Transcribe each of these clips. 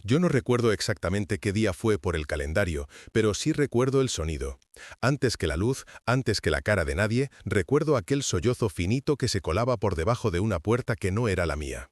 Yo no recuerdo exactamente qué día fue por el calendario, pero sí recuerdo el sonido. Antes que la luz, antes que la cara de nadie, recuerdo aquel sollozo finito que se colaba por debajo de una puerta que no era la mía.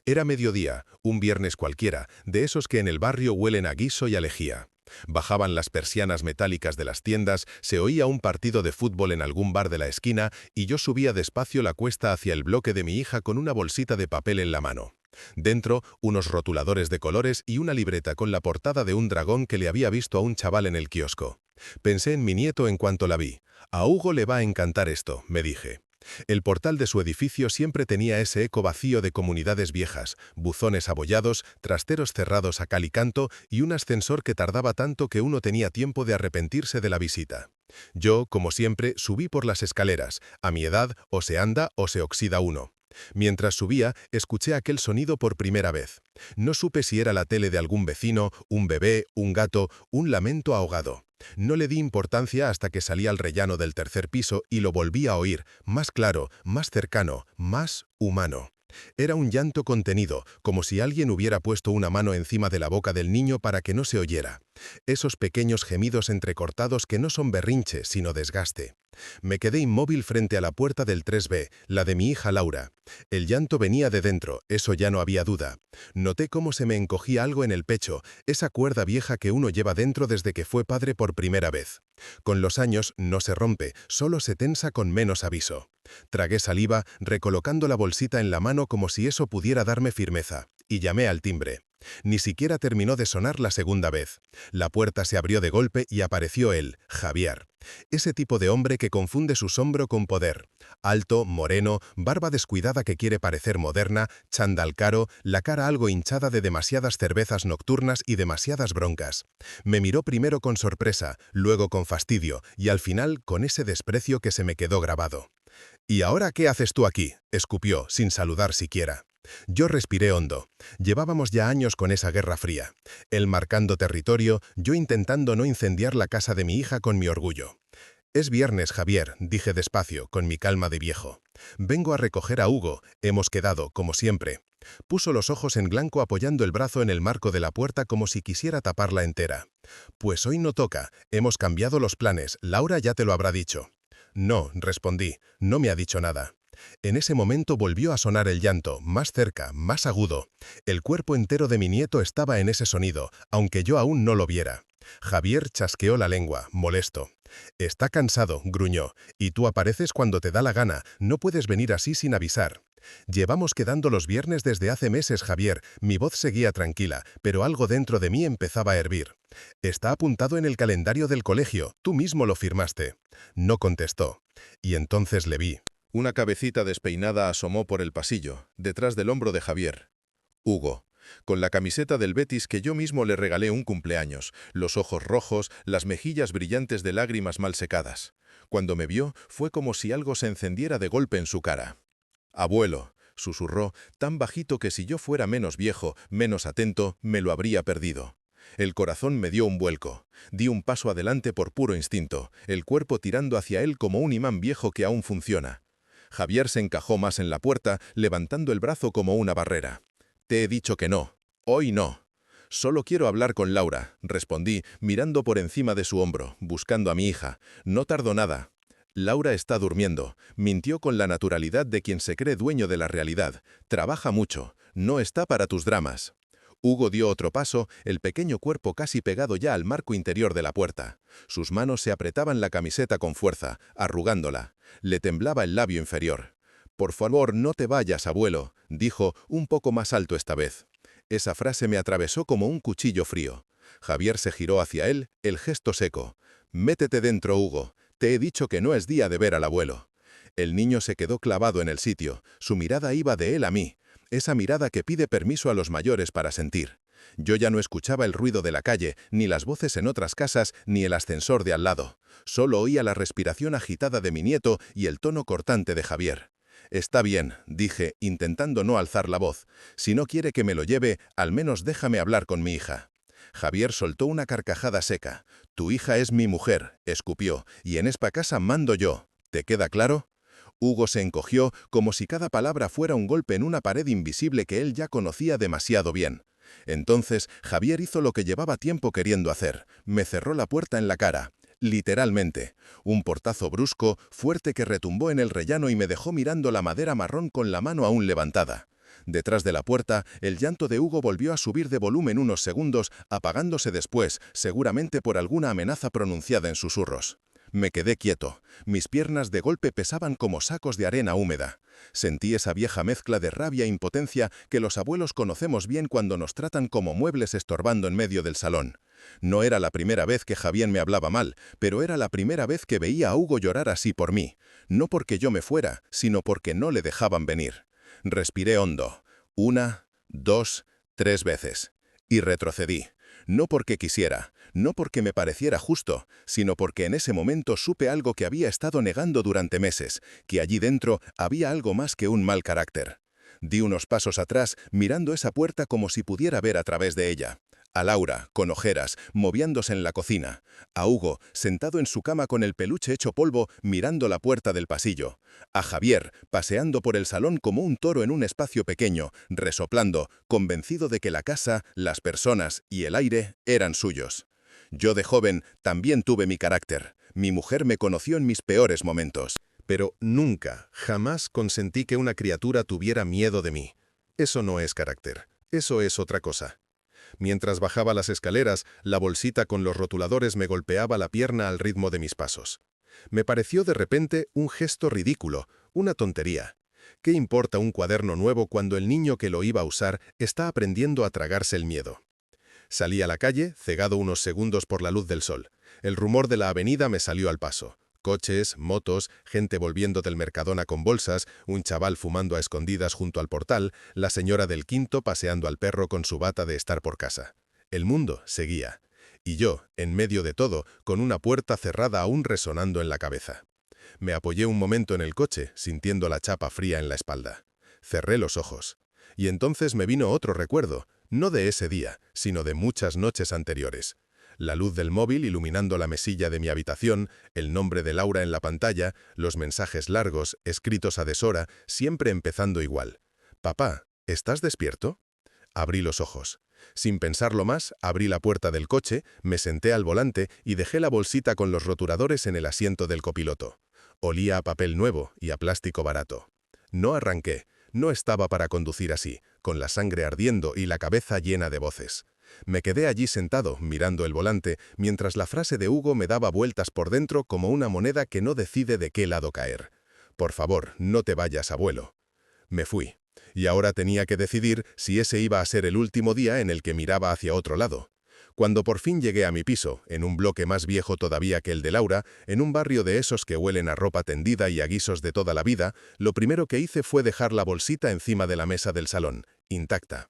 Era mediodía, un viernes cualquiera, de esos que en el barrio huelen a guiso y a lejía. Bajaban las persianas metálicas de las tiendas, se oía un partido de fútbol en algún bar de la esquina y yo subía despacio la cuesta hacia el bloque de mi hija con una bolsita de papel en la mano. Dentro, unos rotuladores de colores y una libreta con la portada de un dragón que le había visto a un chaval en el kiosco. Pensé en mi nieto en cuanto la vi. A Hugo le va a encantar esto, me dije. El portal de su edificio siempre tenía ese eco vacío de comunidades viejas, buzones abollados, trasteros cerrados a cal y canto y un ascensor que tardaba tanto que uno tenía tiempo de arrepentirse de la visita. Yo, como siempre, subí por las escaleras. A mi edad, o se anda o se oxida uno. Mientras subía, escuché aquel sonido por primera vez. No supe si era la tele de algún vecino, un bebé, un gato, un lamento ahogado. No le di importancia hasta que salí al rellano del tercer piso y lo volví a oír, más claro, más cercano, más humano. Era un llanto contenido, como si alguien hubiera puesto una mano encima de la boca del niño para que no se oyera. Esos pequeños gemidos entrecortados que no son berrinche, sino desgaste. Me quedé inmóvil frente a la puerta del 3B, la de mi hija Laura. El llanto venía de dentro, eso ya no había duda. Noté cómo se me encogía algo en el pecho, esa cuerda vieja que uno lleva dentro desde que fue padre por primera vez. Con los años no se rompe, solo se tensa con menos aviso. Tragué saliva, recolocando la bolsita en la mano como si eso pudiera darme firmeza, y llamé al timbre. Ni siquiera terminó de sonar la segunda vez. La puerta se abrió de golpe y apareció él, Javier. Ese tipo de hombre que confunde su sombro con poder. Alto, moreno, barba descuidada que quiere parecer moderna, chándal caro, la cara algo hinchada de demasiadas cervezas nocturnas y demasiadas broncas. Me miró primero con sorpresa, luego con fastidio y al final con ese desprecio que se me quedó grabado. «¿Y ahora qué haces tú aquí?», escupió, sin saludar siquiera. Yo respiré hondo. Llevábamos ya años con esa guerra fría. Él marcando territorio, yo intentando no incendiar la casa de mi hija con mi orgullo. «Es viernes, Javier», dije despacio, con mi calma de viejo. «Vengo a recoger a Hugo, hemos quedado, como siempre». Puso los ojos en blanco apoyando el brazo en el marco de la puerta como si quisiera taparla entera. «Pues hoy no toca, hemos cambiado los planes, Laura ya te lo habrá dicho». «No», respondí, «no me ha dicho nada». En ese momento volvió a sonar el llanto, más cerca, más agudo. El cuerpo entero de mi nieto estaba en ese sonido, aunque yo aún no lo viera. Javier chasqueó la lengua, molesto. «Está cansado», gruñó, «y tú apareces cuando te da la gana, no puedes venir así sin avisar». «Llevamos quedando los viernes desde hace meses, Javier», mi voz seguía tranquila, pero algo dentro de mí empezaba a hervir. «Está apuntado en el calendario del colegio, tú mismo lo firmaste». No contestó. Y entonces le vi. Una cabecita despeinada asomó por el pasillo, detrás del hombro de Javier. Hugo, con la camiseta del Betis que yo mismo le regalé un cumpleaños, los ojos rojos, las mejillas brillantes de lágrimas mal secadas. Cuando me vio, fue como si algo se encendiera de golpe en su cara. «Abuelo», susurró, tan bajito que si yo fuera menos viejo, menos atento, me lo habría perdido. El corazón me dio un vuelco. Di un paso adelante por puro instinto, el cuerpo tirando hacia él como un imán viejo que aún funciona. Javier se encajó más en la puerta, levantando el brazo como una barrera. «Te he dicho que no. Hoy no». «Solo quiero hablar con Laura», respondí, mirando por encima de su hombro, buscando a mi hija. «No tardó nada». «Laura está durmiendo», mintió con la naturalidad de quien se cree dueño de la realidad. «Trabaja mucho. No está para tus dramas». Hugo dio otro paso, el pequeño cuerpo casi pegado ya al marco interior de la puerta. Sus manos se apretaban la camiseta con fuerza, arrugándola. Le temblaba el labio inferior. «Por favor, no te vayas, abuelo», dijo, un poco más alto esta vez. Esa frase me atravesó como un cuchillo frío. Javier se giró hacia él, el gesto seco. «Métete dentro, Hugo. Te he dicho que no es día de ver al abuelo». El niño se quedó clavado en el sitio. Su mirada iba de él a mí. Esa mirada que pide permiso a los mayores para sentir. Yo ya no escuchaba el ruido de la calle, ni las voces en otras casas, ni el ascensor de al lado. Solo oía la respiración agitada de mi nieto y el tono cortante de Javier. «Está bien», dije, intentando no alzar la voz. «Si no quiere que me lo lleve, al menos déjame hablar con mi hija». Javier soltó una carcajada seca. «Tu hija es mi mujer», escupió, «y en esta casa mando yo. ¿Te queda claro?». Hugo se encogió como si cada palabra fuera un golpe en una pared invisible que él ya conocía demasiado bien. Entonces, Javier hizo lo que llevaba tiempo queriendo hacer. Me cerró la puerta en la cara. Literalmente. Un portazo brusco, fuerte que retumbó en el rellano y me dejó mirando la madera marrón con la mano aún levantada. Detrás de la puerta, el llanto de Hugo volvió a subir de volumen unos segundos, apagándose después, seguramente por alguna amenaza pronunciada en susurros. Me quedé quieto. Mis piernas de golpe pesaban como sacos de arena húmeda. Sentí esa vieja mezcla de rabia e impotencia que los abuelos conocemos bien cuando nos tratan como muebles estorbando en medio del salón. No era la primera vez que Javier me hablaba mal, pero era la primera vez que veía a Hugo llorar así por mí. No porque yo me fuera, sino porque no le dejaban venir. Respiré hondo. 1, 2, 3 veces. Y retrocedí. No porque quisiera, no porque me pareciera justo, sino porque en ese momento supe algo que había estado negando durante meses, que allí dentro había algo más que un mal carácter. Di unos pasos atrás, mirando esa puerta como si pudiera ver a través de ella. A Laura, con ojeras, moviéndose en la cocina. A Hugo, sentado en su cama con el peluche hecho polvo, mirando la puerta del pasillo. A Javier, paseando por el salón como un toro en un espacio pequeño, resoplando, convencido de que la casa, las personas y el aire eran suyos. Yo de joven también tuve mi carácter. Mi mujer me conoció en mis peores momentos. Pero nunca, jamás consentí que una criatura tuviera miedo de mí. Eso no es carácter. Eso es otra cosa. Mientras bajaba las escaleras, la bolsita con los rotuladores me golpeaba la pierna al ritmo de mis pasos. Me pareció de repente un gesto ridículo, una tontería. ¿Qué importa un cuaderno nuevo cuando el niño que lo iba a usar está aprendiendo a tragarse el miedo? Salí a la calle, cegado unos segundos por la luz del sol. El rumor de la avenida me salió al paso. Coches, motos, gente volviendo del Mercadona con bolsas, un chaval fumando a escondidas junto al portal, la señora del quinto paseando al perro con su bata de estar por casa. El mundo seguía. Y yo, en medio de todo, con una puerta cerrada aún resonando en la cabeza. Me apoyé un momento en el coche, sintiendo la chapa fría en la espalda. Cerré los ojos. Y entonces me vino otro recuerdo, no de ese día, sino de muchas noches anteriores. La luz del móvil iluminando la mesilla de mi habitación, el nombre de Laura en la pantalla, los mensajes largos, escritos a deshora, siempre empezando igual. «Papá, ¿estás despierto?» Abrí los ojos. Sin pensarlo más, abrí la puerta del coche, me senté al volante y dejé la bolsita con los rotuladores en el asiento del copiloto. Olía a papel nuevo y a plástico barato. No arranqué. No estaba para conducir así, con la sangre ardiendo y la cabeza llena de voces. Me quedé allí sentado, mirando el volante, mientras la frase de Hugo me daba vueltas por dentro como una moneda que no decide de qué lado caer. «Por favor, no te vayas, abuelo». Me fui. Y ahora tenía que decidir si ese iba a ser el último día en el que miraba hacia otro lado. Cuando por fin llegué a mi piso, en un bloque más viejo todavía que el de Laura, en un barrio de esos que huelen a ropa tendida y a guisos de toda la vida, lo primero que hice fue dejar la bolsita encima de la mesa del salón, intacta.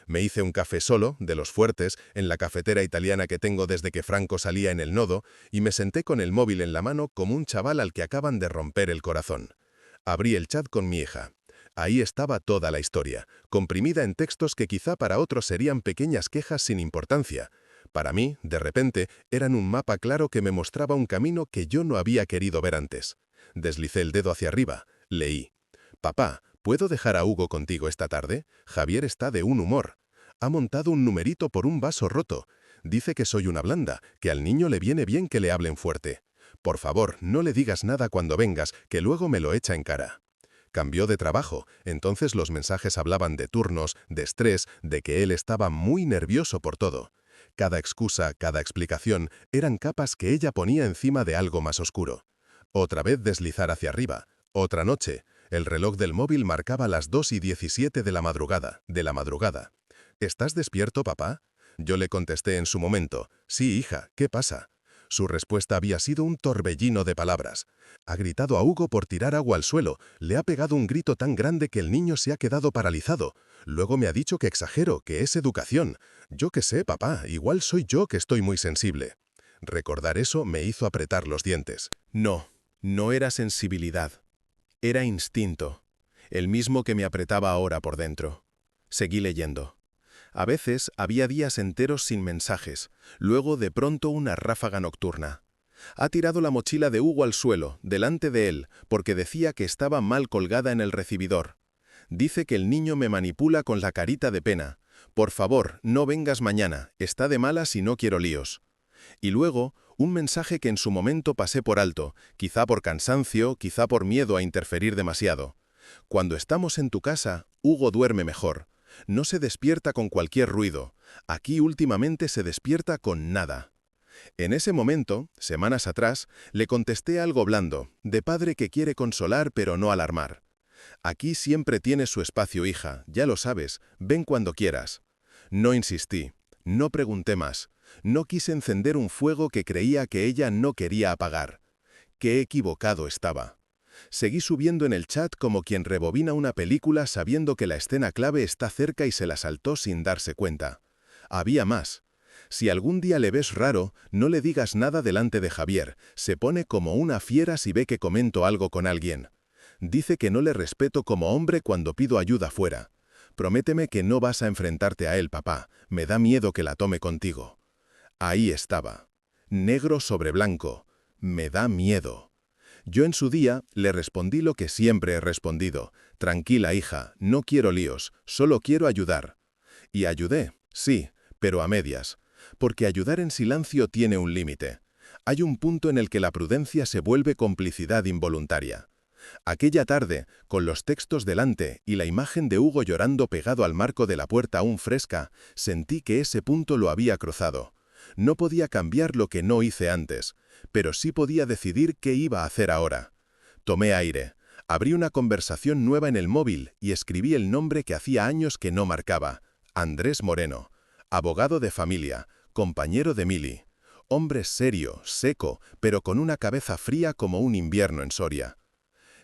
Me hice un café solo, de los fuertes, en la cafetera italiana que tengo desde que Franco salía en El Nodo, y me senté con el móvil en la mano como un chaval al que acaban de romper el corazón. Abrí el chat con mi hija. Ahí estaba toda la historia, comprimida en textos que quizá para otros serían pequeñas quejas sin importancia. Para mí, de repente, eran un mapa claro que me mostraba un camino que yo no había querido ver antes. Deslicé el dedo hacia arriba. Leí. «Papá, ¿puedo dejar a Hugo contigo esta tarde? Javier está de un humor. Ha montado un numerito por un vaso roto. Dice que soy una blanda, que al niño le viene bien que le hablen fuerte. Por favor, no le digas nada cuando vengas, que luego me lo echa en cara». Cambió de trabajo, entonces los mensajes hablaban de turnos, de estrés, de que él estaba muy nervioso por todo. Cada excusa, cada explicación, eran capas que ella ponía encima de algo más oscuro. Otra vez deslizar hacia arriba. Otra noche. El reloj del móvil marcaba las 2:17 de la madrugada. «¿Estás despierto, papá?» Yo le contesté en su momento. «Sí, hija, ¿qué pasa?» Su respuesta había sido un torbellino de palabras. Ha gritado a Hugo por tirar agua al suelo, le ha pegado un grito tan grande que el niño se ha quedado paralizado. Luego me ha dicho que exagero, que es educación. Yo qué sé, papá, igual soy yo que estoy muy sensible. Recordar eso me hizo apretar los dientes. No, no era sensibilidad. Era instinto, el mismo que me apretaba ahora por dentro. Seguí leyendo. A veces había días enteros sin mensajes, luego de pronto una ráfaga nocturna. Ha tirado la mochila de Hugo al suelo, delante de él, porque decía que estaba mal colgada en el recibidor. Dice que el niño me manipula con la carita de pena. Por favor, no vengas mañana, está de malas y no quiero líos. Y luego, un mensaje que en su momento pasé por alto, quizá por cansancio, quizá por miedo a interferir demasiado. Cuando estamos en tu casa, Hugo duerme mejor. No se despierta con cualquier ruido. Aquí últimamente se despierta con nada. En ese momento, semanas atrás, le contesté algo blando, de padre que quiere consolar pero no alarmar. Aquí siempre tienes su espacio, hija, ya lo sabes, ven cuando quieras. No insistí, no pregunté más, no quise encender un fuego que creía que ella no quería apagar. Qué equivocado estaba. Seguí subiendo en el chat como quien rebobina una película sabiendo que la escena clave está cerca y se la saltó sin darse cuenta. Había más. Si algún día le ves raro, no le digas nada delante de Javier, se pone como una fiera si ve que comento algo con alguien. Dice que no le respeto como hombre cuando pido ayuda fuera. Prométeme que no vas a enfrentarte a él, papá, me da miedo que la tome contigo. Ahí estaba. Negro sobre blanco. Me da miedo. Yo en su día le respondí lo que siempre he respondido. Tranquila, hija, no quiero líos, solo quiero ayudar. Y ayudé, sí, pero a medias. Porque ayudar en silencio tiene un límite. Hay un punto en el que la prudencia se vuelve complicidad involuntaria. Aquella tarde, con los textos delante y la imagen de Hugo llorando pegado al marco de la puerta aún fresca, sentí que ese punto lo había cruzado. No podía cambiar lo que no hice antes, pero sí podía decidir qué iba a hacer ahora. Tomé aire, abrí una conversación nueva en el móvil y escribí el nombre que hacía años que no marcaba: Andrés Moreno, abogado de familia, compañero de Mili, hombre serio, seco, pero con una cabeza fría como un invierno en Soria.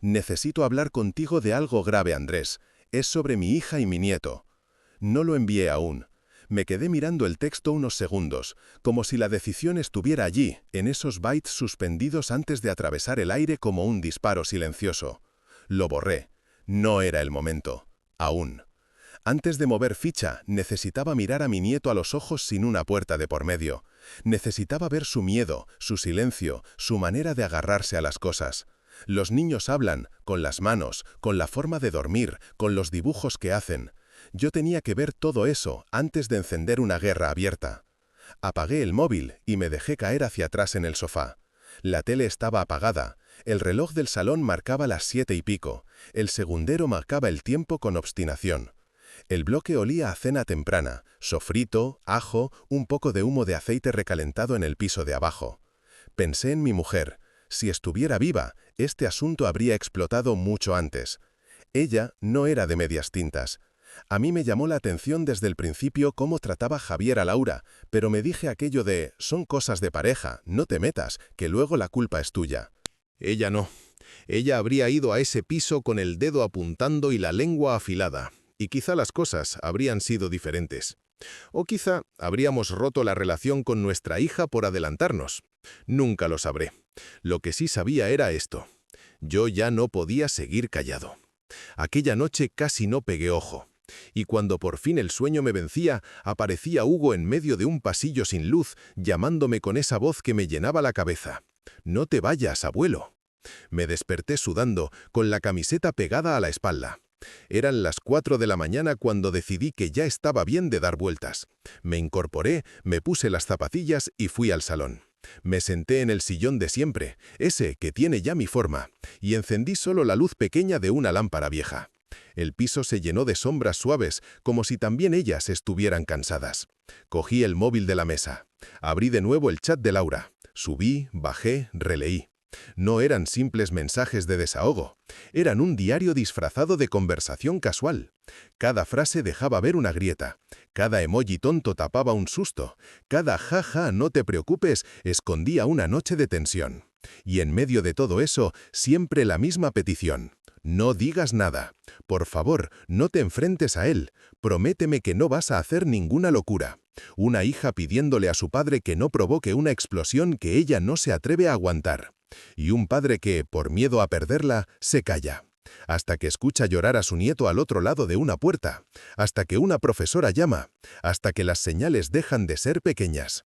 Necesito hablar contigo de algo grave, Andrés. Es sobre mi hija y mi nieto. No lo envié aún. Me quedé mirando el texto unos segundos, como si la decisión estuviera allí, en esos bytes suspendidos antes de atravesar el aire como un disparo silencioso. Lo borré. No era el momento. Aún. Antes de mover ficha, necesitaba mirar a mi nieto a los ojos sin una puerta de por medio. Necesitaba ver su miedo, su silencio, su manera de agarrarse a las cosas. Los niños hablan, con las manos, con la forma de dormir, con los dibujos que hacen. Yo tenía que ver todo eso antes de encender una guerra abierta. Apagué el móvil y me dejé caer hacia atrás en el sofá. La tele estaba apagada, el reloj del salón marcaba las 7 y pico, el segundero marcaba el tiempo con obstinación. El bloque olía a cena temprana, sofrito, ajo, un poco de humo de aceite recalentado en el piso de abajo. Pensé en mi mujer. Si estuviera viva, este asunto habría explotado mucho antes. Ella no era de medias tintas. A mí me llamó la atención desde el principio cómo trataba Javier a Laura, pero me dije aquello de «son cosas de pareja, no te metas, que luego la culpa es tuya». Ella no. Ella habría ido a ese piso con el dedo apuntando y la lengua afilada, y quizá las cosas habrían sido diferentes. O quizá habríamos roto la relación con nuestra hija por adelantarnos. Nunca lo sabré. Lo que sí sabía era esto. Yo ya no podía seguir callado. Aquella noche casi no pegué ojo. Y cuando por fin el sueño me vencía, aparecía Hugo en medio de un pasillo sin luz, llamándome con esa voz que me llenaba la cabeza. «No te vayas, abuelo». Me desperté sudando, con la camiseta pegada a la espalda. Eran las 4 de la mañana cuando decidí que ya estaba bien de dar vueltas. Me incorporé, me puse las zapatillas y fui al salón. Me senté en el sillón de siempre, ese que tiene ya mi forma, y encendí solo la luz pequeña de una lámpara vieja. El piso se llenó de sombras suaves, como si también ellas estuvieran cansadas. Cogí el móvil de la mesa. Abrí de nuevo el chat de Laura. Subí, bajé, releí. No eran simples mensajes de desahogo. Eran un diario disfrazado de conversación casual. Cada frase dejaba ver una grieta. Cada emoji tonto tapaba un susto. Cada jaja, no te preocupes, escondía una noche de tensión. Y en medio de todo eso, siempre la misma petición. No digas nada. Por favor, no te enfrentes a él. Prométeme que no vas a hacer ninguna locura. Una hija pidiéndole a su padre que no provoque una explosión que ella no se atreve a aguantar. Y un padre que, por miedo a perderla, se calla. Hasta que escucha llorar a su nieto al otro lado de una puerta. Hasta que una profesora llama. Hasta que las señales dejan de ser pequeñas.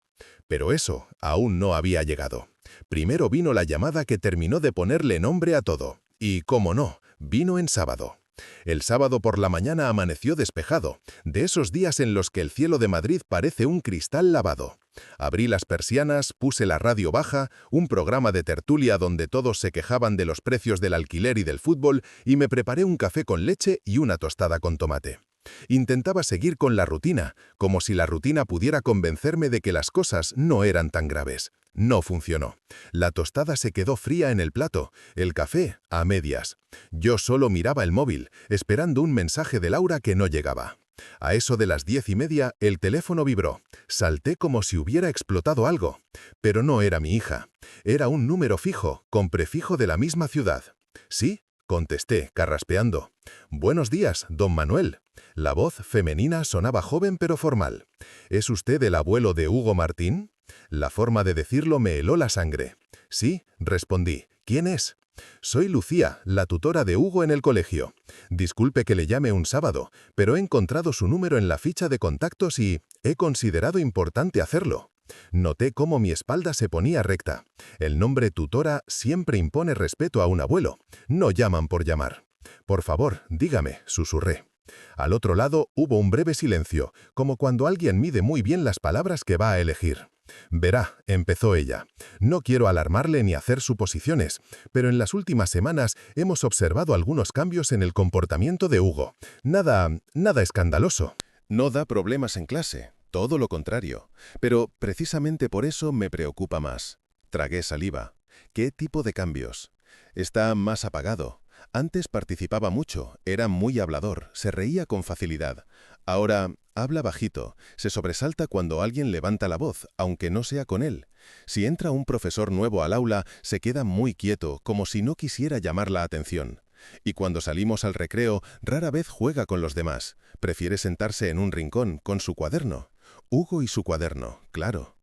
Pero eso aún no había llegado. Primero vino la llamada que terminó de ponerle nombre a todo. Y, cómo no, vino en sábado. El sábado por la mañana amaneció despejado, de esos días en los que el cielo de Madrid parece un cristal lavado. Abrí las persianas, puse la radio baja, un programa de tertulia donde todos se quejaban de los precios del alquiler y del fútbol, y me preparé un café con leche y una tostada con tomate. Intentaba seguir con la rutina, como si la rutina pudiera convencerme de que las cosas no eran tan graves. No funcionó. La tostada se quedó fría en el plato, el café a medias. Yo solo miraba el móvil, esperando un mensaje de Laura que no llegaba. A eso de las 10:30, el teléfono vibró. Salté como si hubiera explotado algo. Pero no era mi hija. Era un número fijo, con prefijo de la misma ciudad. ¿Sí? Contesté, carraspeando. «Buenos días, don Manuel». La voz femenina sonaba joven pero formal. «¿Es usted el abuelo de Hugo Martín?» La forma de decirlo me heló la sangre. «Sí», respondí. «¿Quién es?» «Soy Lucía, la tutora de Hugo en el colegio. Disculpe que le llame un sábado, pero he encontrado su número en la ficha de contactos y he considerado importante hacerlo». Noté cómo mi espalda se ponía recta. El nombre tutora siempre impone respeto a un abuelo. No llaman por llamar. «Por favor, dígame», susurré. Al otro lado hubo un breve silencio, como cuando alguien mide muy bien las palabras que va a elegir. «Verá», empezó ella, «no quiero alarmarle ni hacer suposiciones, pero en las últimas semanas hemos observado algunos cambios en el comportamiento de Hugo. Nada escandaloso. No da problemas en clase, todo lo contrario. Pero precisamente por eso me preocupa más». Tragué saliva. ¿Qué tipo de cambios? Está más apagado. Antes participaba mucho, era muy hablador, se reía con facilidad. Ahora habla bajito, se sobresalta cuando alguien levanta la voz, aunque no sea con él. Si entra un profesor nuevo al aula, se queda muy quieto, como si no quisiera llamar la atención. Y cuando salimos al recreo, rara vez juega con los demás. Prefiere sentarse en un rincón, con su cuaderno. Hugo y su cuaderno, claro.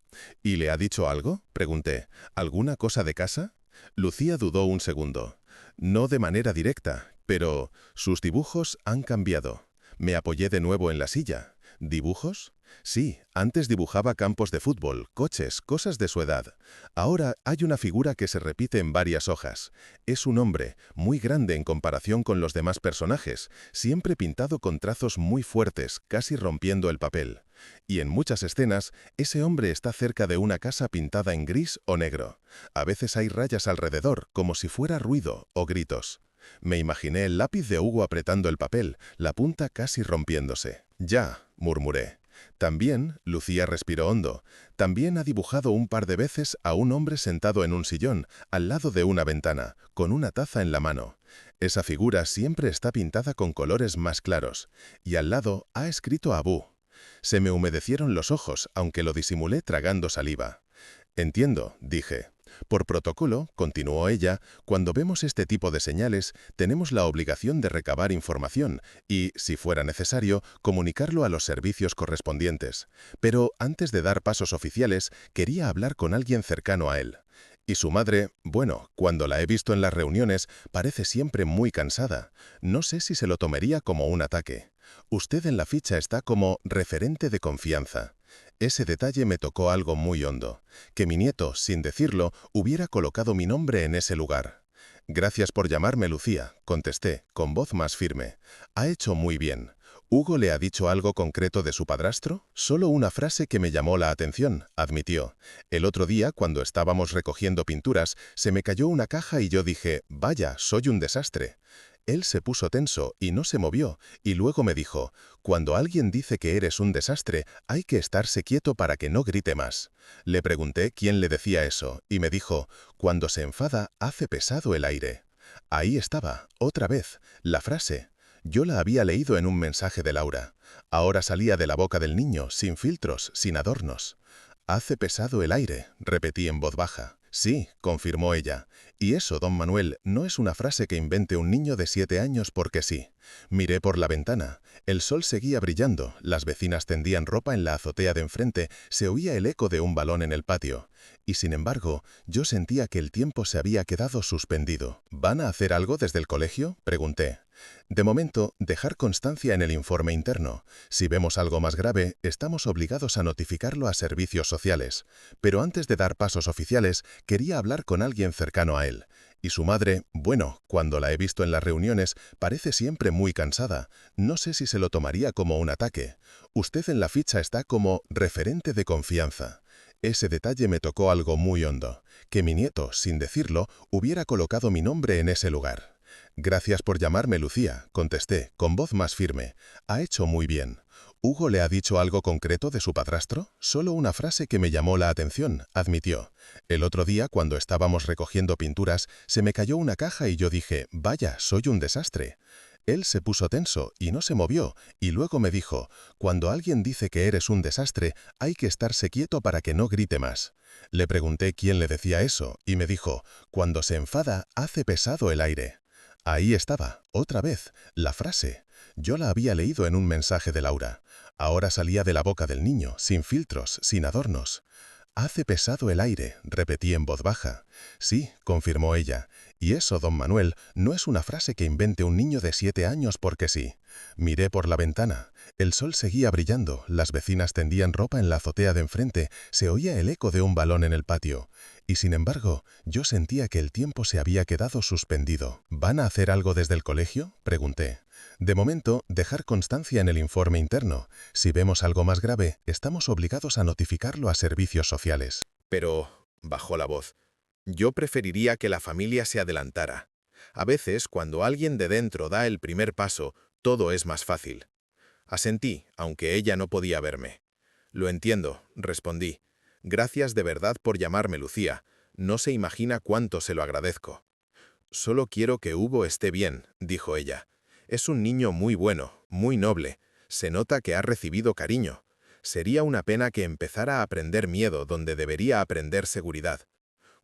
¿Y le ha dicho algo?, pregunté. ¿Alguna cosa de casa? Lucía dudó un segundo. No de manera directa, pero sus dibujos han cambiado. Me apoyé de nuevo en la silla. ¿Dibujos? Sí, antes dibujaba campos de fútbol, coches, cosas de su edad. Ahora hay una figura que se repite en varias hojas. Es un hombre, muy grande en comparación con los demás personajes, siempre pintado con trazos muy fuertes, casi rompiendo el papel. Y en muchas escenas, ese hombre está cerca de una casa pintada en gris o negro. A veces hay rayas alrededor, como si fuera ruido o gritos. Me imaginé el lápiz de Hugo apretando el papel, la punta casi rompiéndose. «Ya», murmuré. También, Lucía respiró hondo, también ha dibujado un par de veces a un hombre sentado en un sillón, al lado de una ventana, con una taza en la mano. Esa figura siempre está pintada con colores más claros, y al lado ha escrito Abú. Se me humedecieron los ojos, aunque lo disimulé tragando saliva. «Entiendo», dije. «Por protocolo», continuó ella, «cuando vemos este tipo de señales, tenemos la obligación de recabar información y, si fuera necesario, comunicarlo a los servicios correspondientes. Pero antes de dar pasos oficiales, quería hablar con alguien cercano a él». Y su madre, bueno, cuando la he visto en las reuniones, parece siempre muy cansada. No sé si se lo tomaría como un ataque. Usted en la ficha está como referente de confianza. Ese detalle me tocó algo muy hondo. Que mi nieto, sin decirlo, hubiera colocado mi nombre en ese lugar. «Gracias por llamarme, Lucía», contesté, con voz más firme. «Ha hecho muy bien. ¿Hugo le ha dicho algo concreto de su padrastro?» «Solo una frase que me llamó la atención», admitió. «El otro día, cuando estábamos recogiendo pinturas, se me cayó una caja y yo dije, vaya, soy un desastre». Él se puso tenso y no se movió, y luego me dijo, «Cuando alguien dice que eres un desastre, hay que estarse quieto para que no grite más». Le pregunté quién le decía eso, y me dijo, «Cuando se enfada, hace pesado el aire». Ahí estaba, otra vez, la frase. Yo la había leído en un mensaje de Laura. Ahora salía de la boca del niño, sin filtros, sin adornos. «Hace pesado el aire», repetí en voz baja. «Sí», confirmó ella. «Y eso, don Manuel, no es una frase que invente un niño de 7 años porque sí». Miré por la ventana. El sol seguía brillando, las vecinas tendían ropa en la azotea de enfrente, se oía el eco de un balón en el patio. Y sin embargo, yo sentía que el tiempo se había quedado suspendido. «¿Van a hacer algo desde el colegio?», pregunté. «De momento, dejar constancia en el informe interno. Si vemos algo más grave, estamos obligados a notificarlo a servicios sociales. Pero antes de dar pasos oficiales, quería hablar con alguien cercano a él». Y su madre, bueno, cuando la he visto en las reuniones, parece siempre muy cansada. No sé si se lo tomaría como un ataque. Usted en la ficha está como referente de confianza. Ese detalle me tocó algo muy hondo, que mi nieto, sin decirlo, hubiera colocado mi nombre en ese lugar. Gracias por llamarme Lucía, contesté, con voz más firme. Ha hecho muy bien. ¿Hugo le ha dicho algo concreto de su padrastro? Solo una frase que me llamó la atención, admitió. El otro día, cuando estábamos recogiendo pinturas, se me cayó una caja y yo dije, vaya, soy un desastre. Él se puso tenso y no se movió, y luego me dijo, cuando alguien dice que eres un desastre, hay que estarse quieto para que no grite más. Le pregunté quién le decía eso, y me dijo, cuando se enfada, hace pesado el aire. Ahí estaba, otra vez, la frase. Yo la había leído en un mensaje de Laura. Ahora salía de la boca del niño, sin filtros, sin adornos. Hace pesado el aire, repetí en voz baja. Sí, confirmó ella. Y eso, don Manuel, no es una frase que invente un niño de 7 años porque sí. Miré por la ventana. El sol seguía brillando, las vecinas tendían ropa en la azotea de enfrente, se oía el eco de un balón en el patio. Y sin embargo, yo sentía que el tiempo se había quedado suspendido. ¿Van a hacer algo desde el colegio?, pregunté. De momento, dejar constancia en el informe interno. Si vemos algo más grave, estamos obligados a notificarlo a servicios sociales. Pero, bajó la voz, yo preferiría que la familia se adelantara. A veces, cuando alguien de dentro da el primer paso, todo es más fácil. Asentí, aunque ella no podía verme. Lo entiendo, respondí. Gracias de verdad por llamarme Lucía. No se imagina cuánto se lo agradezco. Solo quiero que Hugo esté bien, dijo ella. Es un niño muy bueno, muy noble. Se nota que ha recibido cariño. Sería una pena que empezara a aprender miedo donde debería aprender seguridad.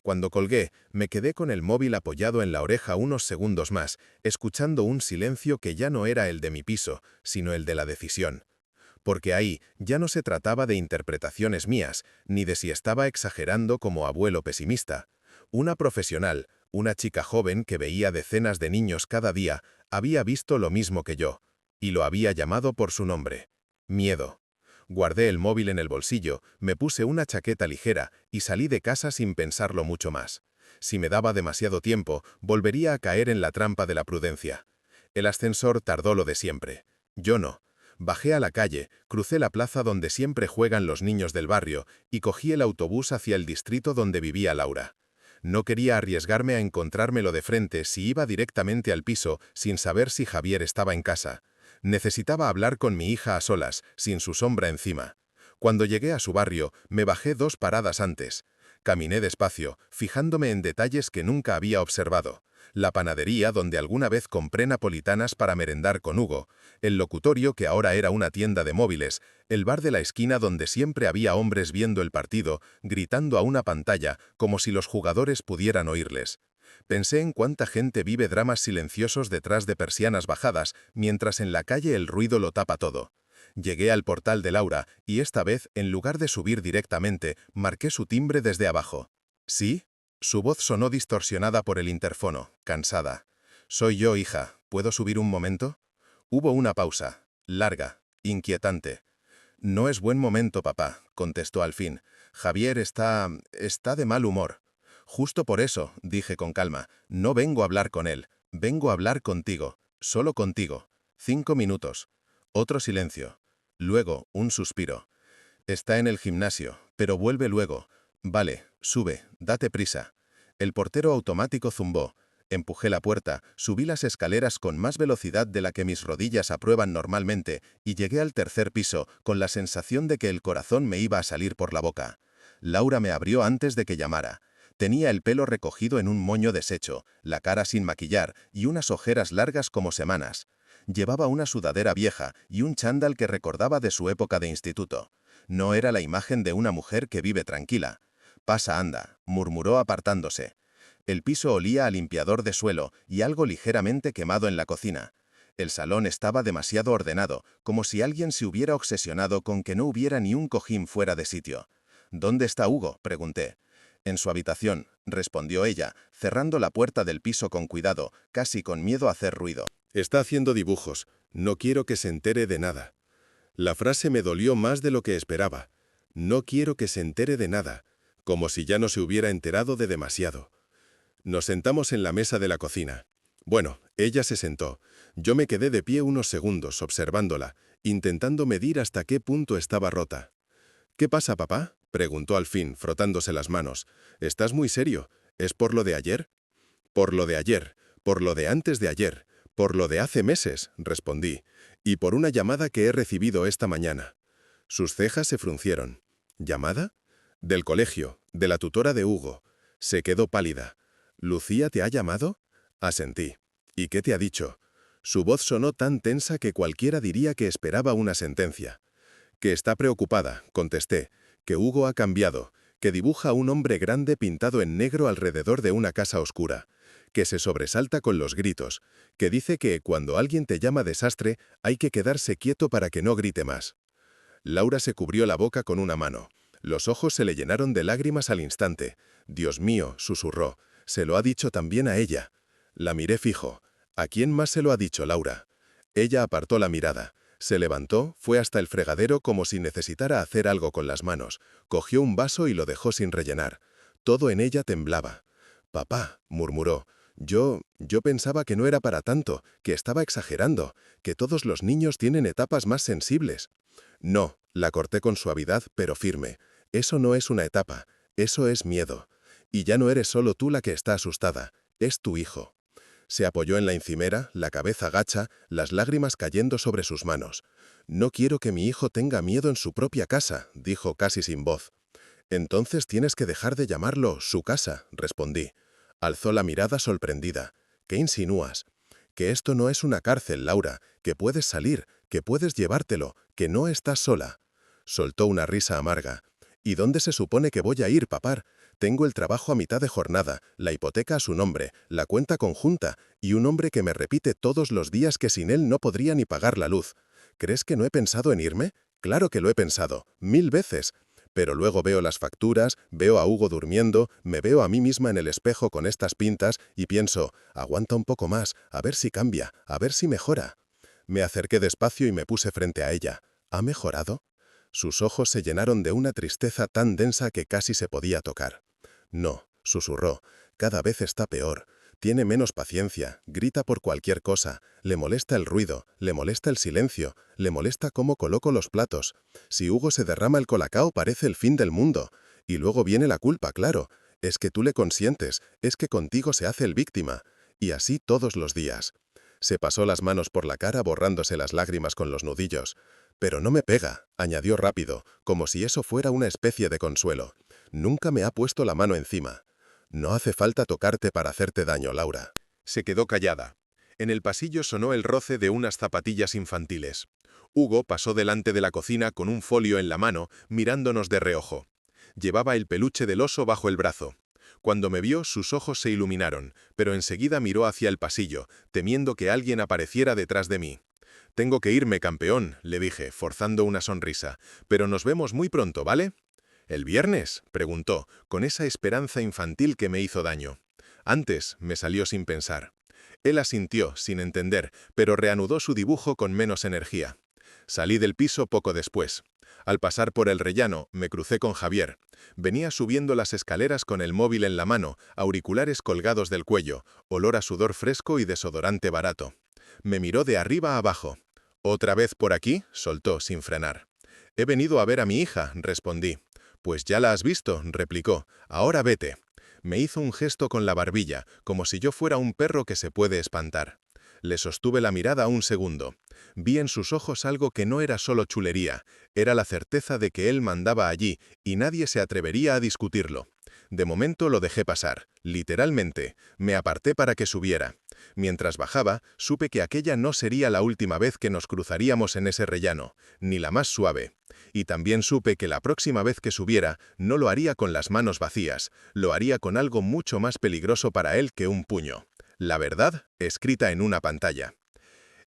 Cuando colgué, me quedé con el móvil apoyado en la oreja unos segundos más, escuchando un silencio que ya no era el de mi piso, sino el de la decisión. Porque ahí ya no se trataba de interpretaciones mías, ni de si estaba exagerando como abuelo pesimista. Una profesional, una chica joven que veía decenas de niños cada día, había visto lo mismo que yo, y lo había llamado por su nombre: miedo. Guardé el móvil en el bolsillo, me puse una chaqueta ligera y salí de casa sin pensarlo mucho más. Si me daba demasiado tiempo, volvería a caer en la trampa de la prudencia. El ascensor tardó lo de siempre. Yo no. Bajé a la calle, crucé la plaza donde siempre juegan los niños del barrio y cogí el autobús hacia el distrito donde vivía Laura. No quería arriesgarme a encontrármelo de frente si iba directamente al piso sin saber si Javier estaba en casa. Necesitaba hablar con mi hija a solas, sin su sombra encima. Cuando llegué a su barrio, me bajé 2 paradas antes. Caminé despacio, fijándome en detalles que nunca había observado. La panadería donde alguna vez compré napolitanas para merendar con Hugo, el locutorio que ahora era una tienda de móviles, el bar de la esquina donde siempre había hombres viendo el partido, gritando a una pantalla como si los jugadores pudieran oírles. Pensé en cuánta gente vive dramas silenciosos detrás de persianas bajadas, mientras en la calle el ruido lo tapa todo. Llegué al portal de Laura y esta vez, en lugar de subir directamente, marqué su timbre desde abajo. ¿Sí? Su voz sonó distorsionada por el interfono, cansada. «Soy yo, hija. ¿Puedo subir un momento?» Hubo una pausa, larga, inquietante. «No es buen momento, papá», contestó al fin. «Javier está de mal humor». «Justo por eso», dije con calma, «no vengo a hablar con él. Vengo a hablar contigo. Solo contigo. 5 minutos». Otro silencio. Luego, un suspiro. «Está en el gimnasio, pero vuelve luego». «Vale, sube, date prisa». El portero automático zumbó. Empujé la puerta, subí las escaleras con más velocidad de la que mis rodillas aprueban normalmente y llegué al 3er piso con la sensación de que el corazón me iba a salir por la boca. Laura me abrió antes de que llamara. Tenía el pelo recogido en un moño deshecho, la cara sin maquillar y unas ojeras largas como semanas. Llevaba una sudadera vieja y un chándal que recordaba de su época de instituto. No era la imagen de una mujer que vive tranquila. «Pasa, anda», murmuró apartándose. El piso olía a limpiador de suelo y algo ligeramente quemado en la cocina. El salón estaba demasiado ordenado, como si alguien se hubiera obsesionado con que no hubiera ni un cojín fuera de sitio. «¿Dónde está Hugo?», pregunté. «En su habitación», respondió ella, cerrando la puerta del piso con cuidado, casi con miedo a hacer ruido. Está haciendo dibujos. No quiero que se entere de nada. La frase me dolió más de lo que esperaba. No quiero que se entere de nada. Como si ya no se hubiera enterado de demasiado. Nos sentamos en la mesa de la cocina. Bueno, ella se sentó. Yo me quedé de pie unos segundos observándola, intentando medir hasta qué punto estaba rota. «¿Qué pasa, papá?», preguntó al fin, frotándose las manos. «¿Estás muy serio? ¿Es por lo de ayer?» «Por lo de ayer, por lo de antes de ayer, por lo de hace meses», respondí, «y por una llamada que he recibido esta mañana». Sus cejas se fruncieron. «¿Llamada?» «Del colegio, de la tutora de Hugo». Se quedó pálida. «¿Lucía te ha llamado?» Asentí. «¿Y qué te ha dicho?» Su voz sonó tan tensa que cualquiera diría que esperaba una sentencia. «Que está preocupada», contesté, «que Hugo ha cambiado, que dibuja a un hombre grande pintado en negro alrededor de una casa oscura, que se sobresalta con los gritos, que dice que cuando alguien te llama desastre hay que quedarse quieto para que no grite más». Laura se cubrió la boca con una mano. Los ojos se le llenaron de lágrimas al instante. «Dios mío», susurró, «se lo ha dicho también a ella». La miré fijo. «¿A quién más se lo ha dicho, Laura?» Ella apartó la mirada. Se levantó, fue hasta el fregadero como si necesitara hacer algo con las manos. Cogió un vaso y lo dejó sin rellenar. Todo en ella temblaba. «Papá», murmuró, yo pensaba que no era para tanto, que estaba exagerando, que todos los niños tienen etapas más sensibles». «No», la corté con suavidad pero firme. «Eso no es una etapa, eso es miedo. Y ya no eres solo tú la que está asustada, es tu hijo». Se apoyó en la encimera, la cabeza gacha, las lágrimas cayendo sobre sus manos. «No quiero que mi hijo tenga miedo en su propia casa», dijo casi sin voz. «Entonces tienes que dejar de llamarlo su casa», respondí. Alzó la mirada sorprendida. «¿Qué insinúas?» «Que esto no es una cárcel, Laura, que puedes salir, que puedes llevártelo, que no estás sola». Soltó una risa amarga. «¿Y dónde se supone que voy a ir, papá? Tengo el trabajo a mitad de jornada, la hipoteca a su nombre, la cuenta conjunta y un hombre que me repite todos los días que sin él no podría ni pagar la luz. ¿Crees que no he pensado en irme? Claro que lo he pensado, 1000 veces. Pero luego veo las facturas, veo a Hugo durmiendo, me veo a mí misma en el espejo con estas pintas y pienso, aguanta un poco más, a ver si cambia, a ver si mejora». Me acerqué despacio y me puse frente a ella. «¿Ha mejorado?» Sus ojos se llenaron de una tristeza tan densa que casi se podía tocar. «No», susurró, «cada vez está peor. Tiene menos paciencia, grita por cualquier cosa, le molesta el ruido, le molesta el silencio, le molesta cómo coloco los platos. Si Hugo se derrama el colacao parece el fin del mundo. Y luego viene la culpa, claro. Es que tú le consientes, es que contigo se hace el víctima. Y así todos los días». Se pasó las manos por la cara borrándose las lágrimas con los nudillos. «Pero no me pega», añadió rápido, como si eso fuera una especie de consuelo. «Nunca me ha puesto la mano encima». «No hace falta tocarte para hacerte daño, Laura». Se quedó callada. En el pasillo sonó el roce de unas zapatillas infantiles. Hugo pasó delante de la cocina con un folio en la mano, mirándonos de reojo. Llevaba el peluche del oso bajo el brazo. Cuando me vio, sus ojos se iluminaron, pero enseguida miró hacia el pasillo, temiendo que alguien apareciera detrás de mí. «Tengo que irme, campeón», le dije, forzando una sonrisa, «pero nos vemos muy pronto, ¿vale?» «¿El viernes?», preguntó, con esa esperanza infantil que me hizo daño. «Antes», me salió sin pensar. Él asintió, sin entender, pero reanudó su dibujo con menos energía. Salí del piso poco después. Al pasar por el rellano, me crucé con Javier. Venía subiendo las escaleras con el móvil en la mano, auriculares colgados del cuello, olor a sudor fresco y desodorante barato. Me miró de arriba a abajo. «¿Otra vez por aquí?», soltó, sin frenar. «He venido a ver a mi hija», respondí. «Pues ya la has visto», replicó. «Ahora vete». Me hizo un gesto con la barbilla, como si yo fuera un perro que se puede espantar. Le sostuve la mirada un segundo. Vi en sus ojos algo que no era solo chulería, era la certeza de que él mandaba allí y nadie se atrevería a discutirlo. De momento lo dejé pasar, literalmente, me aparté para que subiera. Mientras bajaba, supe que aquella no sería la última vez que nos cruzaríamos en ese rellano, ni la más suave. Y también supe que la próxima vez que subiera, no lo haría con las manos vacías, lo haría con algo mucho más peligroso para él que un puño. La verdad, escrita en una pantalla.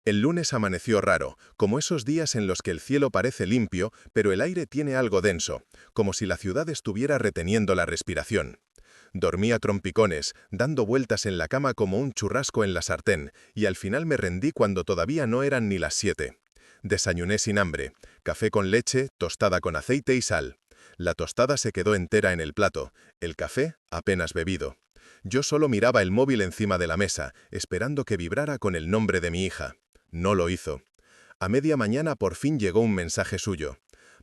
El lunes amaneció raro, como esos días en los que el cielo parece limpio, pero el aire tiene algo denso, como si la ciudad estuviera reteniendo la respiración. Dormí a trompicones, dando vueltas en la cama como un churrasco en la sartén, y al final me rendí cuando todavía no eran ni las 7. Desayuné sin hambre, café con leche, tostada con aceite y sal. La tostada se quedó entera en el plato, el café apenas bebido. Yo solo miraba el móvil encima de la mesa, esperando que vibrara con el nombre de mi hija. No lo hizo. A media mañana por fin llegó un mensaje suyo.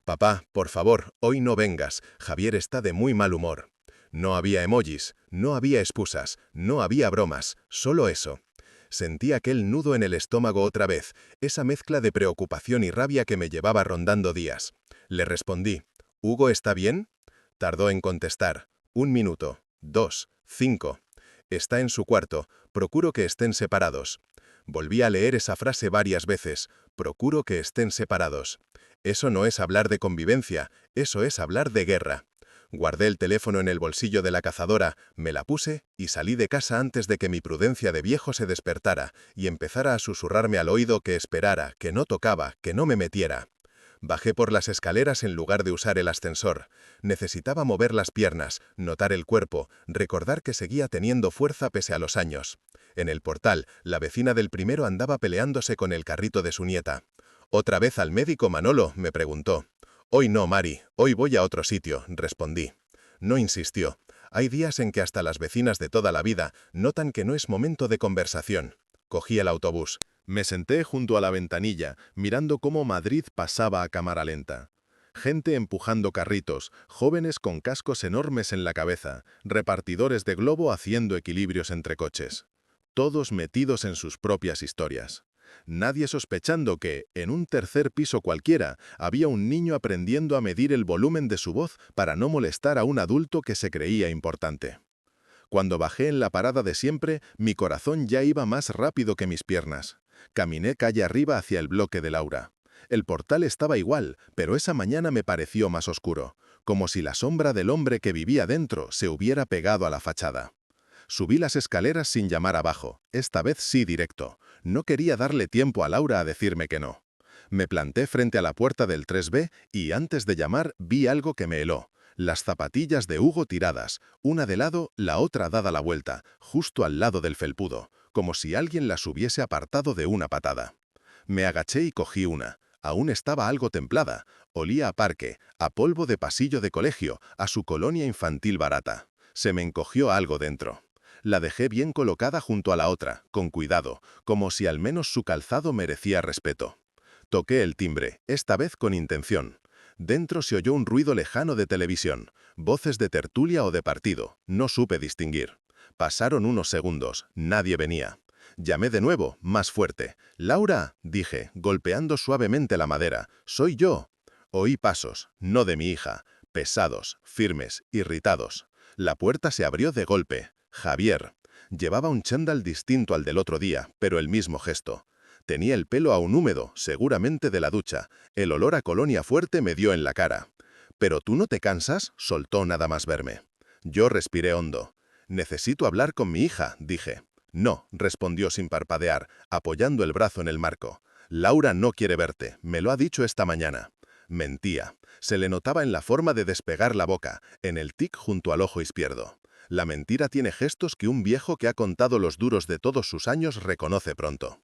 «Papá, por favor, hoy no vengas, Javier está de muy mal humor». No había emojis, no había excusas, no había bromas, solo eso. Sentí aquel nudo en el estómago otra vez, esa mezcla de preocupación y rabia que me llevaba rondando días. Le respondí, «¿Hugo está bien?» Tardó en contestar. 1 minuto, 2, 5. Está en su cuarto, procuro que estén separados. Volví a leer esa frase varias veces, procuro que estén separados. Eso no es hablar de convivencia, eso es hablar de guerra. Guardé el teléfono en el bolsillo de la cazadora, me la puse y salí de casa antes de que mi prudencia de viejo se despertara y empezara a susurrarme al oído que esperara, que no tocaba, que no me metiera. Bajé por las escaleras en lugar de usar el ascensor. Necesitaba mover las piernas, notar el cuerpo, recordar que seguía teniendo fuerza pese a los años. En el portal, la vecina del primero andaba peleándose con el carrito de su nieta. «¿Otra vez al médico, Manolo?», me preguntó. «Hoy no, Mari, hoy voy a otro sitio», respondí. No insistió. Hay días en que hasta las vecinas de toda la vida notan que no es momento de conversación. Cogí el autobús. Me senté junto a la ventanilla, mirando cómo Madrid pasaba a cámara lenta. Gente empujando carritos, jóvenes con cascos enormes en la cabeza, repartidores de globo haciendo equilibrios entre coches. Todos metidos en sus propias historias. Nadie sospechando que, en un tercer piso cualquiera, había un niño aprendiendo a medir el volumen de su voz para no molestar a un adulto que se creía importante. Cuando bajé en la parada de siempre, mi corazón ya iba más rápido que mis piernas. Caminé calle arriba hacia el bloque de Laura. El portal estaba igual, pero esa mañana me pareció más oscuro, como si la sombra del hombre que vivía dentro se hubiera pegado a la fachada. Subí las escaleras sin llamar abajo, esta vez sí directo. No quería darle tiempo a Laura a decirme que no. Me planté frente a la puerta del 3B y antes de llamar vi algo que me heló. Las zapatillas de Hugo tiradas, una de lado, la otra dada la vuelta, justo al lado del felpudo, como si alguien las hubiese apartado de una patada. Me agaché y cogí una. Aún estaba algo templada. Olía a parque, a polvo de pasillo de colegio, a su colonia infantil barata. Se me encogió algo dentro. La dejé bien colocada junto a la otra, con cuidado, como si al menos su calzado merecía respeto. Toqué el timbre, esta vez con intención. Dentro se oyó un ruido lejano de televisión, voces de tertulia o de partido, no supe distinguir. Pasaron unos segundos, nadie venía. Llamé de nuevo, más fuerte. «¡Laura!», dije, golpeando suavemente la madera. «¡Soy yo!». Oí pasos, no de mi hija, pesados, firmes, irritados. La puerta se abrió de golpe. Javier. Llevaba un chándal distinto al del otro día, pero el mismo gesto. Tenía el pelo aún húmedo, seguramente de la ducha. El olor a colonia fuerte me dio en la cara. «¿Pero tú no te cansas?», soltó nada más verme. Yo respiré hondo. «Necesito hablar con mi hija», dije. «No», respondió sin parpadear, apoyando el brazo en el marco. «Laura no quiere verte, me lo ha dicho esta mañana». Mentía. Se le notaba en la forma de despegar la boca, en el tic junto al ojo izquierdo. La mentira tiene gestos que un viejo que ha contado los duros de todos sus años reconoce pronto.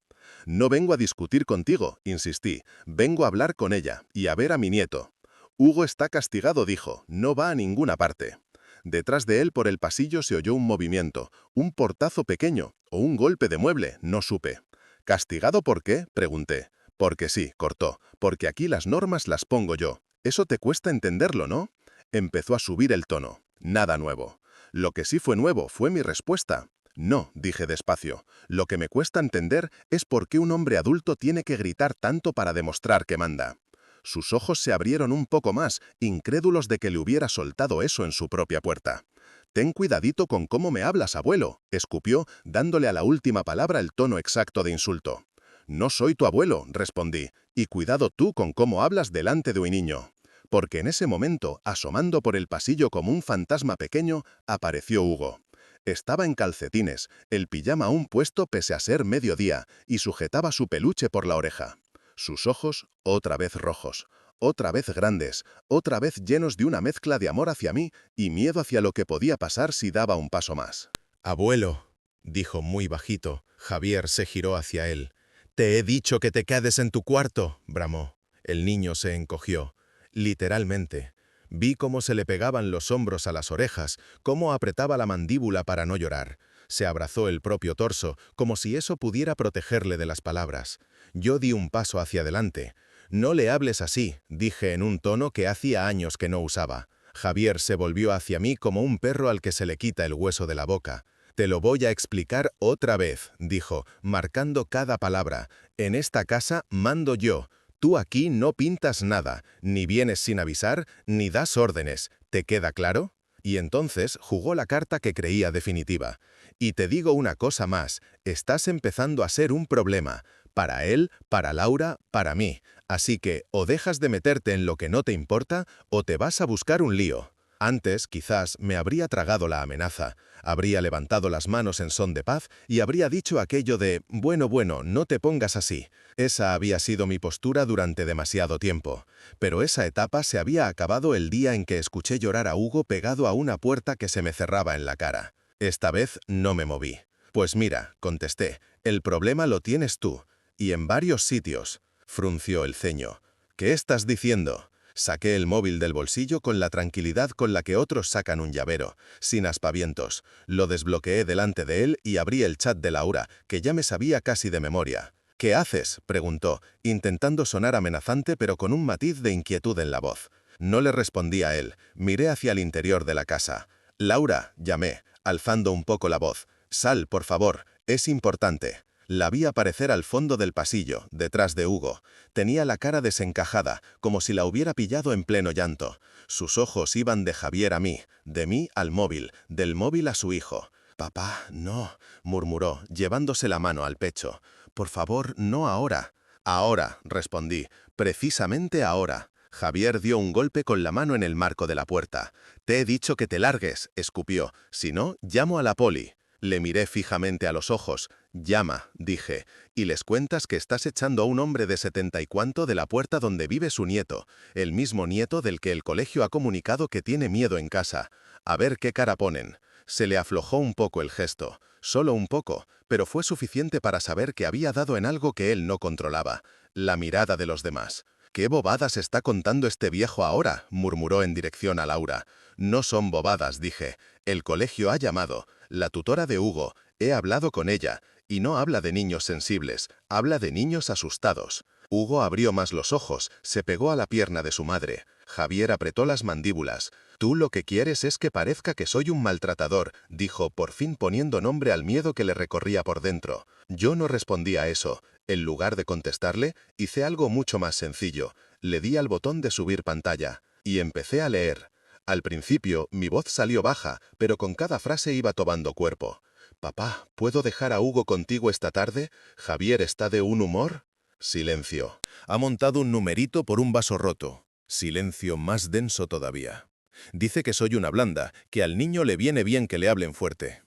«No vengo a discutir contigo», insistí. «Vengo a hablar con ella y a ver a mi nieto». «Hugo está castigado», dijo. «No va a ninguna parte». Detrás de él por el pasillo se oyó un movimiento, un portazo pequeño o un golpe de mueble, no supe. «¿Castigado por qué?», pregunté. «Porque sí», cortó, «porque aquí las normas las pongo yo. Eso te cuesta entenderlo, ¿no?». Empezó a subir el tono. Nada nuevo. Lo que sí fue nuevo fue mi respuesta. «No», dije despacio. «Lo que me cuesta entender es por qué un hombre adulto tiene que gritar tanto para demostrar que manda». Sus ojos se abrieron un poco más, incrédulos de que le hubiera soltado eso en su propia puerta. «Ten cuidadito con cómo me hablas, abuelo», escupió, dándole a la última palabra el tono exacto de insulto. «No soy tu abuelo», respondí, «y cuidado tú con cómo hablas delante de un niño». Porque en ese momento, asomando por el pasillo como un fantasma pequeño, apareció Hugo. Estaba en calcetines, el pijama aún puesto pese a ser mediodía, y sujetaba su peluche por la oreja. Sus ojos, otra vez rojos, otra vez grandes, otra vez llenos de una mezcla de amor hacia mí y miedo hacia lo que podía pasar si daba un paso más. «Abuelo», dijo muy bajito. Javier se giró hacia él. «Te he dicho que te quedes en tu cuarto», bramó. El niño se encogió. Literalmente. Vi cómo se le pegaban los hombros a las orejas, cómo apretaba la mandíbula para no llorar. Se abrazó el propio torso, como si eso pudiera protegerle de las palabras. Yo di un paso hacia adelante. «No le hables así», dije en un tono que hacía años que no usaba. Javier se volvió hacia mí como un perro al que se le quita el hueso de la boca. «Te lo voy a explicar otra vez», dijo, marcando cada palabra. «En esta casa mando yo. Tú aquí no pintas nada, ni vienes sin avisar, ni das órdenes. ¿Te queda claro?». Y entonces jugó la carta que creía definitiva. «Y te digo una cosa más, estás empezando a ser un problema. Para él, para Laura, para mí. Así que o dejas de meterte en lo que no te importa, o te vas a buscar un lío». Antes, quizás, me habría tragado la amenaza. Habría levantado las manos en son de paz y habría dicho aquello de «bueno, no te pongas así». Esa había sido mi postura durante demasiado tiempo. Pero esa etapa se había acabado el día en que escuché llorar a Hugo pegado a una puerta que se me cerraba en la cara. Esta vez no me moví. «Pues mira», contesté, «el problema lo tienes tú. Y en varios sitios». Frunció el ceño. «¿Qué estás diciendo?». Saqué el móvil del bolsillo con la tranquilidad con la que otros sacan un llavero, sin aspavientos. Lo desbloqueé delante de él y abrí el chat de Laura, que ya me sabía casi de memoria. «¿Qué haces?», preguntó, intentando sonar amenazante pero con un matiz de inquietud en la voz. No le respondí a él, miré hacia el interior de la casa. «Laura», llamé, alzando un poco la voz. «Sal, por favor, es importante». La vi aparecer al fondo del pasillo, detrás de Hugo. Tenía la cara desencajada, como si la hubiera pillado en pleno llanto. Sus ojos iban de Javier a mí, de mí al móvil, del móvil a su hijo. «Papá, no», murmuró, llevándose la mano al pecho. «Por favor, no ahora». «Ahora», respondí, «precisamente ahora». Javier dio un golpe con la mano en el marco de la puerta. «Te he dicho que te largues», escupió. «Si no, llamo a la poli». Le miré fijamente a los ojos. «Llama», dije, «y les cuentas que estás echando a un hombre de 70 y cuánto de la puerta donde vive su nieto, el mismo nieto del que el colegio ha comunicado que tiene miedo en casa. A ver qué cara ponen». Se le aflojó un poco el gesto, solo un poco, pero fue suficiente para saber que había dado en algo que él no controlaba, la mirada de los demás. «¿Qué bobadas está contando este viejo ahora?», murmuró en dirección a Laura. «No son bobadas», dije. «El colegio ha llamado. La tutora de Hugo. He hablado con ella. Y no habla de niños sensibles, habla de niños asustados». Hugo abrió más los ojos, se pegó a la pierna de su madre. Javier apretó las mandíbulas. «Tú lo que quieres es que parezca que soy un maltratador», dijo, por fin poniendo nombre al miedo que le recorría por dentro. Yo no respondí a eso. En lugar de contestarle, hice algo mucho más sencillo. Le di al botón de subir pantalla. Y empecé a leer. Al principio, mi voz salió baja, pero con cada frase iba tomando cuerpo. «Papá, ¿puedo dejar a Hugo contigo esta tarde? Javier está de un humor». Silencio. Ha montado un numerito por un vaso roto. Silencio más denso todavía. Dice que soy una blanda, que al niño le viene bien que le hablen fuerte.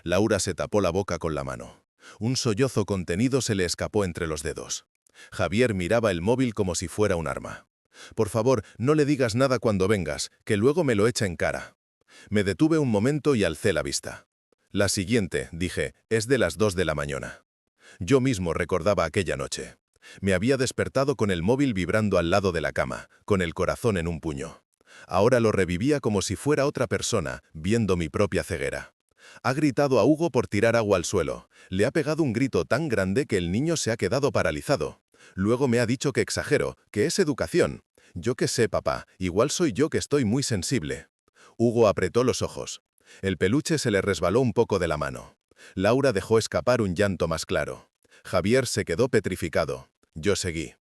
Laura se tapó la boca con la mano. Un sollozo contenido se le escapó entre los dedos. Javier miraba el móvil como si fuera un arma. «Por favor, no le digas nada cuando vengas, que luego me lo echa en cara». Me detuve un momento y alcé la vista. «La siguiente», dije, «es de las 2 de la mañana». Yo mismo recordaba aquella noche. Me había despertado con el móvil vibrando al lado de la cama, con el corazón en un puño. Ahora lo revivía como si fuera otra persona, viendo mi propia ceguera. Ha gritado a Hugo por tirar agua al suelo. Le ha pegado un grito tan grande que el niño se ha quedado paralizado. Luego me ha dicho que exagero, que es educación. Yo qué sé, papá, igual soy yo que estoy muy sensible. Hugo apretó los ojos. El peluche se le resbaló un poco de la mano. Laura dejó escapar un llanto más claro. Javier se quedó petrificado. Yo seguí.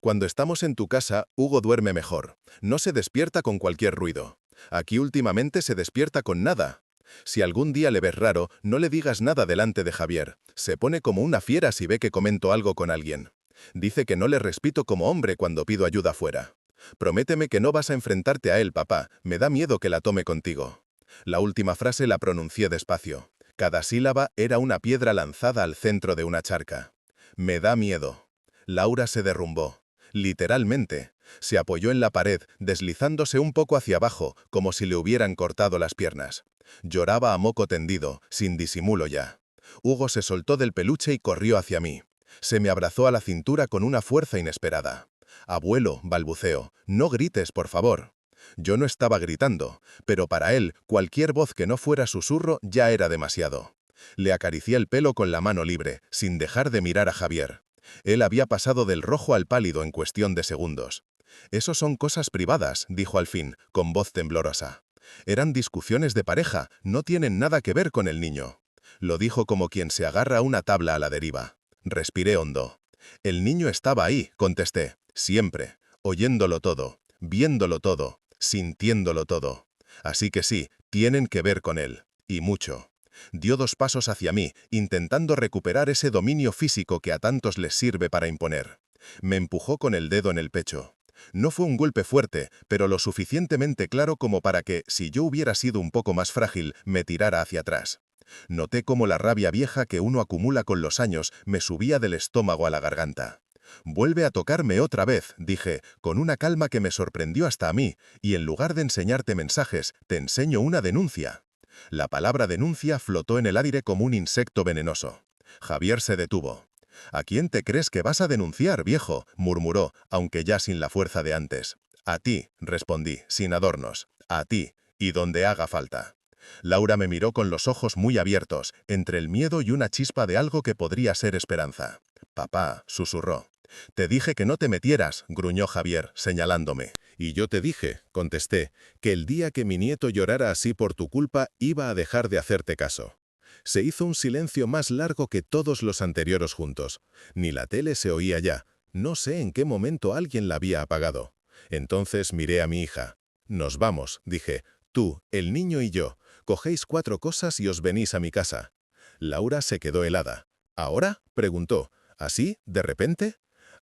Cuando estamos en tu casa, Hugo duerme mejor. No se despierta con cualquier ruido. Aquí últimamente se despierta con nada. Si algún día le ves raro, no le digas nada delante de Javier. Se pone como una fiera si ve que comento algo con alguien. Dice que no le respeto como hombre cuando pido ayuda fuera. Prométeme que no vas a enfrentarte a él, papá. Me da miedo que la tome contigo. La última frase la pronuncié despacio. Cada sílaba era una piedra lanzada al centro de una charca. Me da miedo. Laura se derrumbó. Literalmente. Se apoyó en la pared, deslizándose un poco hacia abajo, como si le hubieran cortado las piernas. Lloraba a moco tendido, sin disimulo ya. Hugo se soltó del peluche y corrió hacia mí. Se me abrazó a la cintura con una fuerza inesperada. «Abuelo», balbuceó, «no grites, por favor». Yo no estaba gritando, pero para él, cualquier voz que no fuera susurro ya era demasiado. Le acaricié el pelo con la mano libre, sin dejar de mirar a Javier. Él había pasado del rojo al pálido en cuestión de segundos. «Eso son cosas privadas», dijo al fin, con voz temblorosa. «Eran discusiones de pareja, no tienen nada que ver con el niño». Lo dijo como quien se agarra a una tabla a la deriva. Respiré hondo. «El niño estaba ahí», contesté, siempre, oyéndolo todo, viéndolo todo, sintiéndolo todo. Así que sí, tienen que ver con él, y mucho. Dio 2 pasos hacia mí, intentando recuperar ese dominio físico que a tantos les sirve para imponer. Me empujó con el dedo en el pecho. No fue un golpe fuerte, pero lo suficientemente claro como para que, si yo hubiera sido un poco más frágil, me tirara hacia atrás. Noté cómo la rabia vieja que uno acumula con los años me subía del estómago a la garganta. «Vuelve a tocarme otra vez», dije, con una calma que me sorprendió hasta a mí, «y en lugar de enseñarte mensajes, te enseño una denuncia». La palabra denuncia flotó en el aire como un insecto venenoso. Javier se detuvo. «¿A quién te crees que vas a denunciar, viejo?», murmuró, aunque ya sin la fuerza de antes. «A ti», respondí, sin adornos. «A ti, y donde haga falta». Laura me miró con los ojos muy abiertos, entre el miedo y una chispa de algo que podría ser esperanza. «Papá», susurró. «Te dije que no te metieras», gruñó Javier, señalándome. «Y yo te dije», contesté, «que el día que mi nieto llorara así por tu culpa iba a dejar de hacerte caso». Se hizo un silencio más largo que todos los anteriores juntos. Ni la tele se oía ya. No sé en qué momento alguien la había apagado. Entonces miré a mi hija. «Nos vamos», dije. «Tú, el niño y yo. Cogéis 4 cosas y os venís a mi casa». Laura se quedó helada. «¿Ahora?», preguntó. «¿Así, de repente?»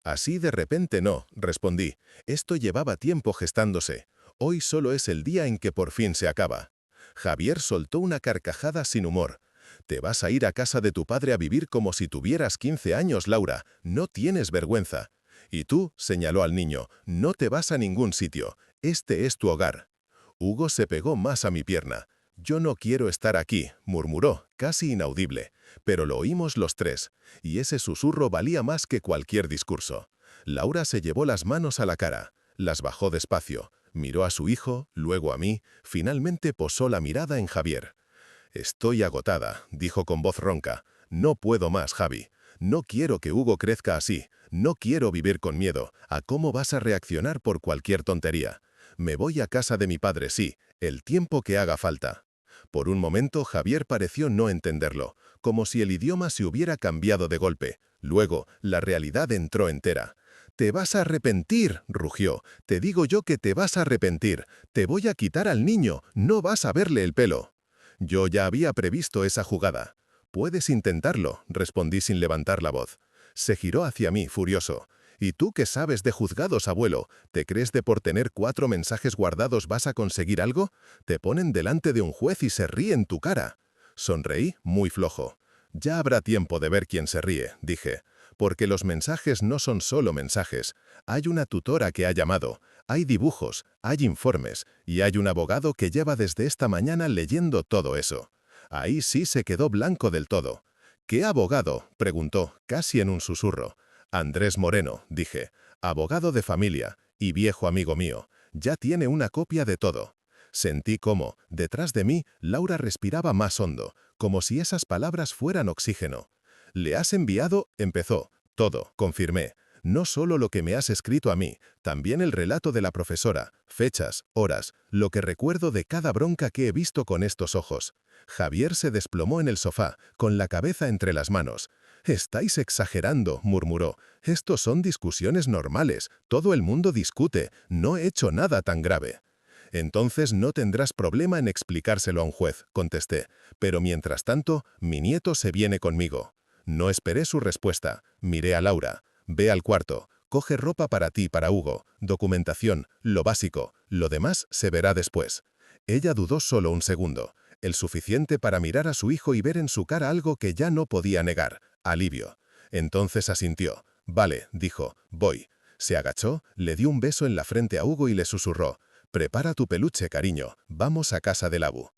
«Así de repente no», respondí. «Esto llevaba tiempo gestándose. Hoy solo es el día en que por fin se acaba». Javier soltó una carcajada sin humor. «Te vas a ir a casa de tu padre a vivir como si tuvieras 15 años, Laura. No tienes vergüenza». «Y tú», señaló al niño, «no te vas a ningún sitio. Este es tu hogar». Hugo se pegó más a mi pierna. «Yo no quiero estar aquí», murmuró, casi inaudible. Pero lo oímos los 3, y ese susurro valía más que cualquier discurso. Laura se llevó las manos a la cara, las bajó despacio, miró a su hijo, luego a mí, finalmente posó la mirada en Javier. «Estoy agotada», dijo con voz ronca. «No puedo más, Javi. No quiero que Hugo crezca así. No quiero vivir con miedo a cómo vas a reaccionar por cualquier tontería. Me voy a casa de mi padre, sí, el tiempo que haga falta». Por un momento Javier pareció no entenderlo, como si el idioma se hubiera cambiado de golpe. Luego, la realidad entró entera. «Te vas a arrepentir», rugió. «Te digo yo que te vas a arrepentir. Te voy a quitar al niño, no vas a verle el pelo». Yo ya había previsto esa jugada. «Puedes intentarlo», respondí sin levantar la voz. Se giró hacia mí, furioso. «¿Y tú qué sabes de juzgados, abuelo? ¿Te crees de por tener 4 mensajes guardados vas a conseguir algo? Te ponen delante de un juez y se ríen tu cara». Sonreí, muy flojo. «Ya habrá tiempo de ver quién se ríe», dije. «Porque los mensajes no son solo mensajes. Hay una tutora que ha llamado, hay dibujos, hay informes, y hay un abogado que lleva desde esta mañana leyendo todo eso». Ahí sí se quedó blanco del todo. «¿Qué abogado?», preguntó, casi en un susurro. «Andrés Moreno», dije, «abogado de familia y viejo amigo mío. Ya tiene una copia de todo». Sentí cómo, detrás de mí, Laura respiraba más hondo, como si esas palabras fueran oxígeno. «¿Le has enviado?», empezó. «Todo», confirmé. «No solo lo que me has escrito a mí, también el relato de la profesora, fechas, horas, lo que recuerdo de cada bronca que he visto con estos ojos». Javier se desplomó en el sofá, con la cabeza entre las manos. «Estáis exagerando», murmuró. «Estos son discusiones normales, todo el mundo discute, no he hecho nada tan grave». «Entonces no tendrás problema en explicárselo a un juez», contesté. «Pero mientras tanto, mi nieto se viene conmigo». No esperé su respuesta. Miré a Laura. «Ve al cuarto. Coge ropa para ti y para Hugo. Documentación, lo básico. Lo demás se verá después». Ella dudó solo un segundo. El suficiente para mirar a su hijo y ver en su cara algo que ya no podía negar. Alivio. Entonces asintió. «Vale», dijo. «Voy». Se agachó, le dio un beso en la frente a Hugo y le susurró. «Prepara tu peluche, cariño. Vamos a casa del Abu».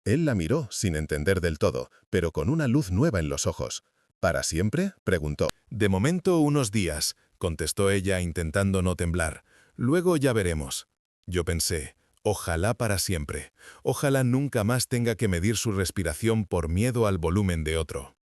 Él la miró, sin entender del todo, pero con una luz nueva en los ojos. «¿Para siempre?», preguntó. «De momento, unos días», contestó ella intentando no temblar. «Luego ya veremos». Yo pensé, Ojalá para siempre. Ojalá nunca más tenga que medir su respiración por miedo al volumen de otro.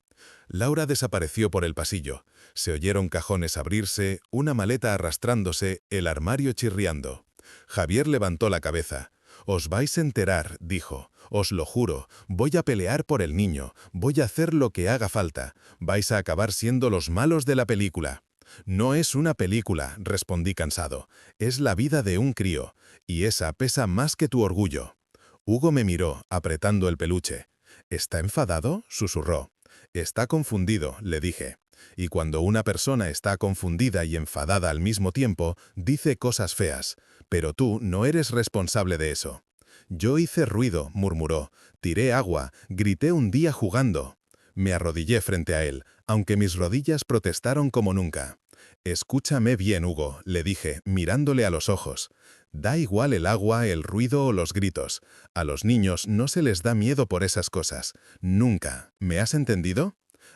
Laura desapareció por el pasillo. Se oyeron cajones abrirse, una maleta arrastrándose, el armario chirriando. Javier levantó la cabeza. «Os vais a enterar», dijo. «Os lo juro, voy a pelear por el niño, voy a hacer lo que haga falta. Vais a acabar siendo los malos de la película». «No es una película», respondí cansado. «Es la vida de un crío, y esa pesa más que tu orgullo». Hugo me miró, apretando el peluche. «¿Está enfadado?», susurró. «Está confundido», le dije. Y cuando una persona está confundida y enfadada al mismo tiempo, dice cosas feas. Pero tú no eres responsable de eso. «Yo hice ruido», murmuró. «Tiré agua, grité un día jugando». Me arrodillé frente a él, aunque mis rodillas protestaron como nunca. «Escúchame bien, Hugo», le dije, mirándole a los ojos. «Da igual el agua, el ruido o los gritos. A los niños no se les da miedo por esas cosas. Nunca. ¿Me has entendido?»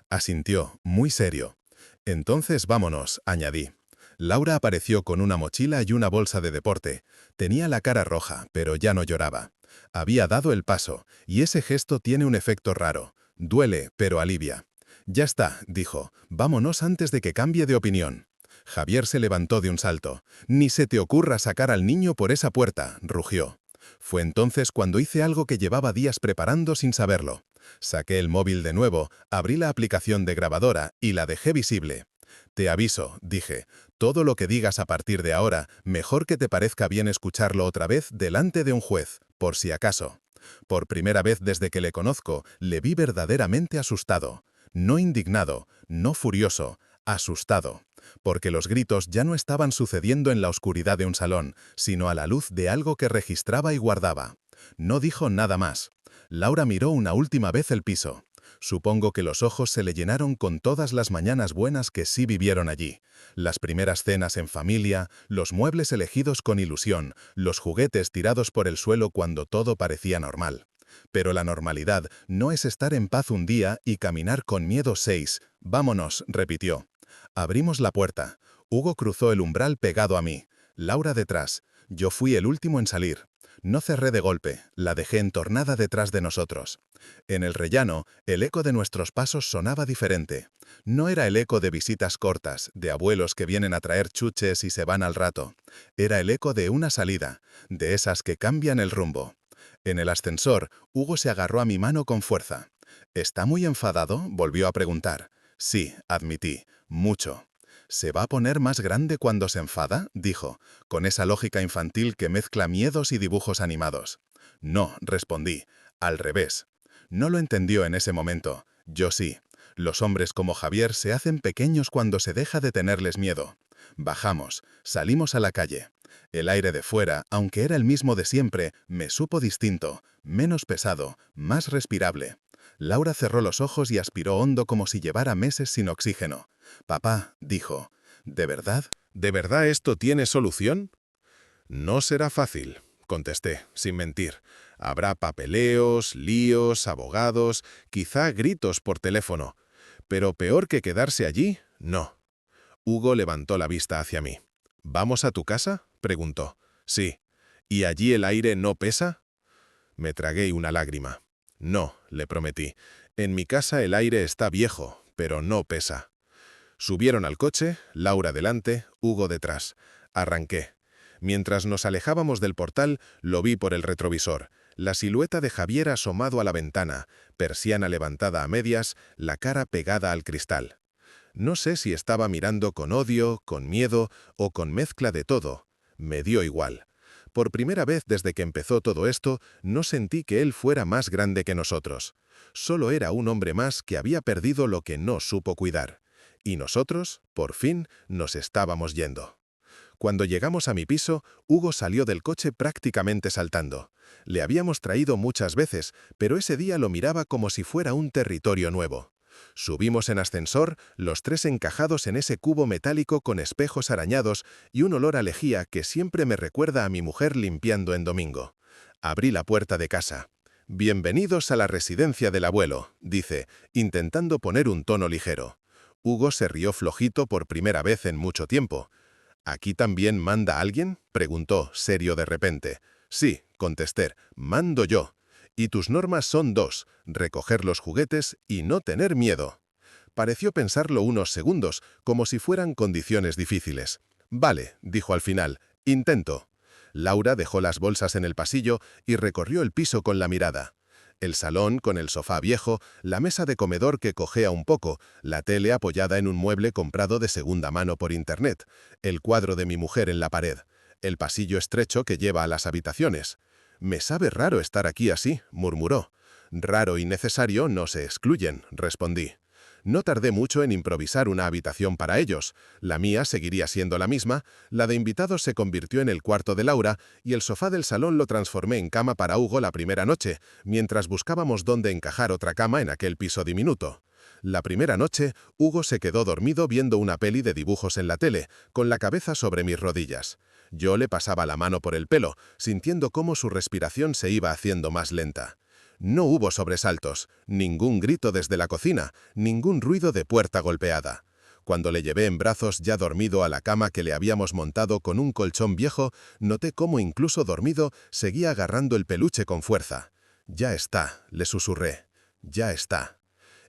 Asintió, muy serio. «Entonces vámonos», añadí. Laura apareció con una mochila y una bolsa de deporte. Tenía la cara roja, pero ya no lloraba. Había dado el paso, y ese gesto tiene un efecto raro. Duele, pero alivia. «Ya está», dijo. «Vámonos antes de que cambie de opinión». Javier se levantó de un salto. «Ni se te ocurra sacar al niño por esa puerta», rugió. Fue entonces cuando hice algo que llevaba días preparando sin saberlo. Saqué el móvil de nuevo, abrí la aplicación de grabadora y la dejé visible. «Te aviso», dije, «todo lo que digas a partir de ahora, mejor que te parezca bien escucharlo otra vez delante de un juez, por si acaso». Por primera vez desde que le conozco, le vi verdaderamente asustado. No indignado, no furioso, asustado. Porque los gritos ya no estaban sucediendo en la oscuridad de un salón, sino a la luz de algo que registraba y guardaba. No dijo nada más. Laura miró una última vez el piso. Supongo que los ojos se le llenaron con todas las mañanas buenas que sí vivieron allí. Las primeras cenas en familia, los muebles elegidos con ilusión, los juguetes tirados por el suelo cuando todo parecía normal. Pero la normalidad no es estar en paz un día y caminar con miedo 6. «Vámonos», repitió. Abrimos la puerta. Hugo cruzó el umbral pegado a mí. Laura detrás. Yo fui el último en salir. No cerré de golpe, la dejé entornada detrás de nosotros. En el rellano, el eco de nuestros pasos sonaba diferente. No era el eco de visitas cortas, de abuelos que vienen a traer chuches y se van al rato. Era el eco de una salida, de esas que cambian el rumbo. En el ascensor, Hugo se agarró a mi mano con fuerza. «¿Está muy enfadado?», volvió a preguntar. «Sí», admití, «mucho». «¿Se va a poner más grande cuando se enfada?», dijo, con esa lógica infantil que mezcla miedos y dibujos animados. «No», respondí, «al revés». No lo entendió en ese momento. Yo sí. Los hombres como Javier se hacen pequeños cuando se deja de tenerles miedo. Bajamos, salimos a la calle. El aire de fuera, aunque era el mismo de siempre, me supo distinto, menos pesado, más respirable. Laura cerró los ojos y aspiró hondo como si llevara meses sin oxígeno. «Papá», dijo, «¿de verdad? ¿De verdad esto tiene solución?» «No será fácil», contesté, sin mentir. «Habrá papeleos, líos, abogados, quizá gritos por teléfono. Pero peor que quedarse allí, no». Hugo levantó la vista hacia mí. «¿Vamos a tu casa?», preguntó. «Sí». «¿Y allí el aire no pesa?». Me tragué una lágrima. «No», le prometí. «En mi casa el aire está viejo, pero no pesa». Subieron al coche, Laura delante, Hugo detrás. Arranqué. Mientras nos alejábamos del portal, lo vi por el retrovisor. La silueta de Javier asomado a la ventana, persiana levantada a medias, la cara pegada al cristal. No sé si estaba mirando con odio, con miedo o con mezcla de todo. Me dio igual. Por primera vez desde que empezó todo esto, no sentí que él fuera más grande que nosotros. Solo era un hombre más que había perdido lo que no supo cuidar. Y nosotros, por fin, nos estábamos yendo. Cuando llegamos a mi piso, Hugo salió del coche prácticamente saltando. Le habíamos traído muchas veces, pero ese día lo miraba como si fuera un territorio nuevo. Subimos en ascensor, los tres encajados en ese cubo metálico con espejos arañados y un olor a lejía que siempre me recuerda a mi mujer limpiando en domingo. Abrí la puerta de casa. «Bienvenidos a la residencia del abuelo», dice, intentando poner un tono ligero. Hugo se rió flojito por primera vez en mucho tiempo. «¿Aquí también manda alguien?», preguntó, serio de repente. Sí, contesté, mando yo. Y tus normas son dos, recoger los juguetes y no tener miedo. Pareció pensarlo unos segundos, como si fueran condiciones difíciles. Vale, dijo al final, intento. Laura dejó las bolsas en el pasillo y recorrió el piso con la mirada. El salón con el sofá viejo, la mesa de comedor que cojea un poco, la tele apoyada en un mueble comprado de segunda mano por internet, el cuadro de mi mujer en la pared, el pasillo estrecho que lleva a las habitaciones. «Me sabe raro estar aquí así», murmuró. «Raro y necesario no se excluyen», respondí. No tardé mucho en improvisar una habitación para ellos. La mía seguiría siendo la misma, la de invitados se convirtió en el cuarto de Laura y el sofá del salón lo transformé en cama para Hugo la primera noche, mientras buscábamos dónde encajar otra cama en aquel piso diminuto. La primera noche, Hugo se quedó dormido viendo una peli de dibujos en la tele, con la cabeza sobre mis rodillas. Yo le pasaba la mano por el pelo, sintiendo cómo su respiración se iba haciendo más lenta. No hubo sobresaltos, ningún grito desde la cocina, ningún ruido de puerta golpeada. Cuando le llevé en brazos ya dormido a la cama que le habíamos montado con un colchón viejo, noté cómo incluso dormido seguía agarrando el peluche con fuerza. «Ya está», le susurré. «Ya está».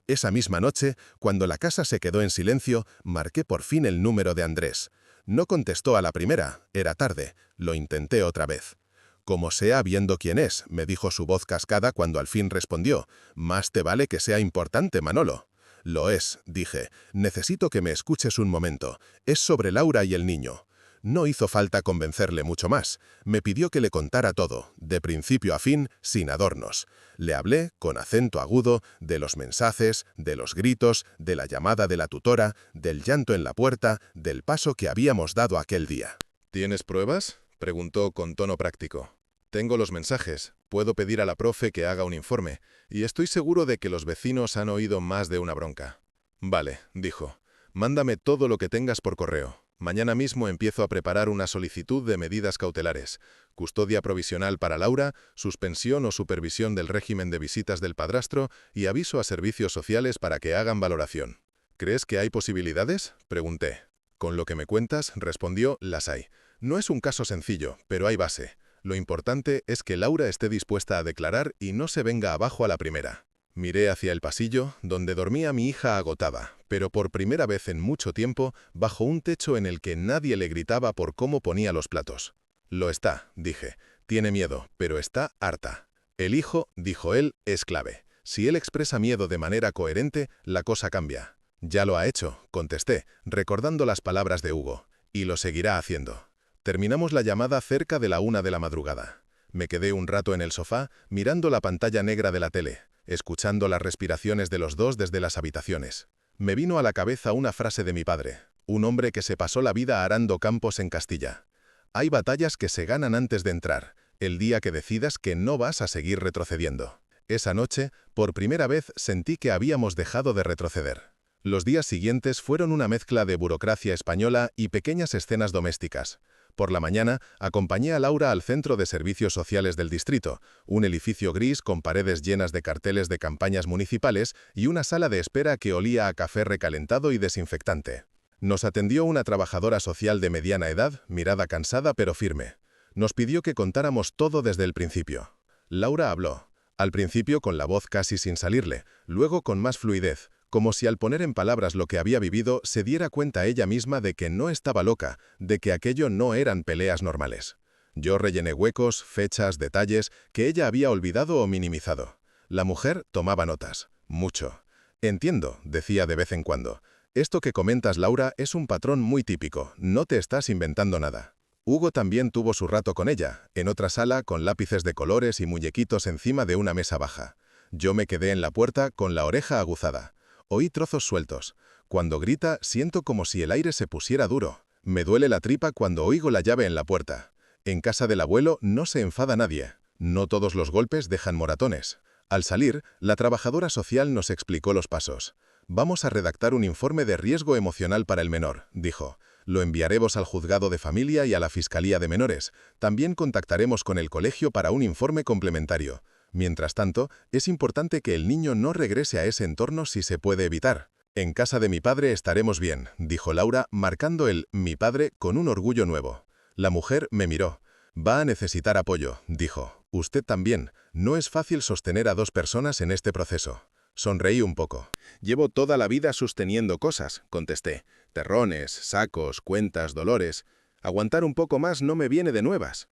Esa misma noche, cuando la casa se quedó en silencio, marqué por fin el número de Andrés. No contestó a la primera, era tarde, lo intenté otra vez. «Como sea viendo quién es», me dijo su voz cascada cuando al fin respondió. «Más te vale que sea importante, Manolo». «Lo es», dije. «Necesito que me escuches un momento. Es sobre Laura y el niño». No hizo falta convencerle mucho más. Me pidió que le contara todo, de principio a fin, sin adornos. Le hablé, con acento agudo, de los mensajes, de los gritos, de la llamada de la tutora, del llanto en la puerta, del paso que habíamos dado aquel día. ¿Tienes pruebas?, preguntó con tono práctico. Tengo los mensajes, puedo pedir a la profe que haga un informe, y estoy seguro de que los vecinos han oído más de una bronca. Vale, dijo, mándame todo lo que tengas por correo. Mañana mismo empiezo a preparar una solicitud de medidas cautelares, custodia provisional para Laura, suspensión o supervisión del régimen de visitas del padrastro y aviso a servicios sociales para que hagan valoración. ¿Crees que hay posibilidades?, pregunté. Con lo que me cuentas, respondió, las hay. No es un caso sencillo, pero hay base. Lo importante es que Laura esté dispuesta a declarar y no se venga abajo a la primera. Miré hacia el pasillo, donde dormía mi hija agotada, pero por primera vez en mucho tiempo, bajo un techo en el que nadie le gritaba por cómo ponía los platos. Lo está, dije. Tiene miedo, pero está harta. El hijo, dijo él, es clave. Si él expresa miedo de manera coherente, la cosa cambia. Ya lo ha hecho, contesté, recordando las palabras de Hugo, y lo seguirá haciendo. Terminamos la llamada cerca de la 1 de la madrugada. Me quedé un rato en el sofá, mirando la pantalla negra de la tele, escuchando las respiraciones de los dos desde las habitaciones. Me vino a la cabeza una frase de mi padre, un hombre que se pasó la vida arando campos en Castilla. Hay batallas que se ganan antes de entrar, el día que decidas que no vas a seguir retrocediendo. Esa noche, por primera vez, sentí que habíamos dejado de retroceder. Los días siguientes fueron una mezcla de burocracia española y pequeñas escenas domésticas. Por la mañana, acompañé a Laura al Centro de Servicios Sociales del distrito, un edificio gris con paredes llenas de carteles de campañas municipales y una sala de espera que olía a café recalentado y desinfectante. Nos atendió una trabajadora social de mediana edad, mirada cansada pero firme. Nos pidió que contáramos todo desde el principio. Laura habló, al principio con la voz casi sin salirle, luego con más fluidez, como si al poner en palabras lo que había vivido se diera cuenta ella misma de que no estaba loca, de que aquello no eran peleas normales. Yo rellené huecos, fechas, detalles que ella había olvidado o minimizado. La mujer tomaba notas, mucho. Entiendo, decía de vez en cuando. Esto que comentas, Laura, es un patrón muy típico, no te estás inventando nada. Hugo también tuvo su rato con ella, en otra sala con lápices de colores y muñequitos encima de una mesa baja. Yo me quedé en la puerta con la oreja aguzada. Oí trozos sueltos. Cuando grita, siento como si el aire se pusiera duro. Me duele la tripa cuando oigo la llave en la puerta. En casa del abuelo no se enfada nadie. No todos los golpes dejan moratones. Al salir, la trabajadora social nos explicó los pasos. Vamos a redactar un informe de riesgo emocional para el menor, dijo. Lo enviaremos al juzgado de familia y a la Fiscalía de Menores. También contactaremos con el colegio para un informe complementario. Mientras tanto, es importante que el niño no regrese a ese entorno si se puede evitar. En casa de mi padre estaremos bien, dijo Laura, marcando el «mi padre» con un orgullo nuevo. La mujer me miró. Va a necesitar apoyo, dijo. Usted también. No es fácil sostener a dos personas en este proceso. Sonreí un poco. Llevo toda la vida sosteniendo cosas, contesté. Terrones, sacos, cuentas, dolores. Aguantar un poco más no me viene de nuevas.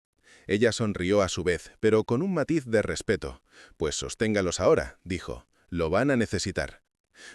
Ella sonrió a su vez, pero con un matiz de respeto. Pues sosténgalos ahora, dijo. Lo van a necesitar.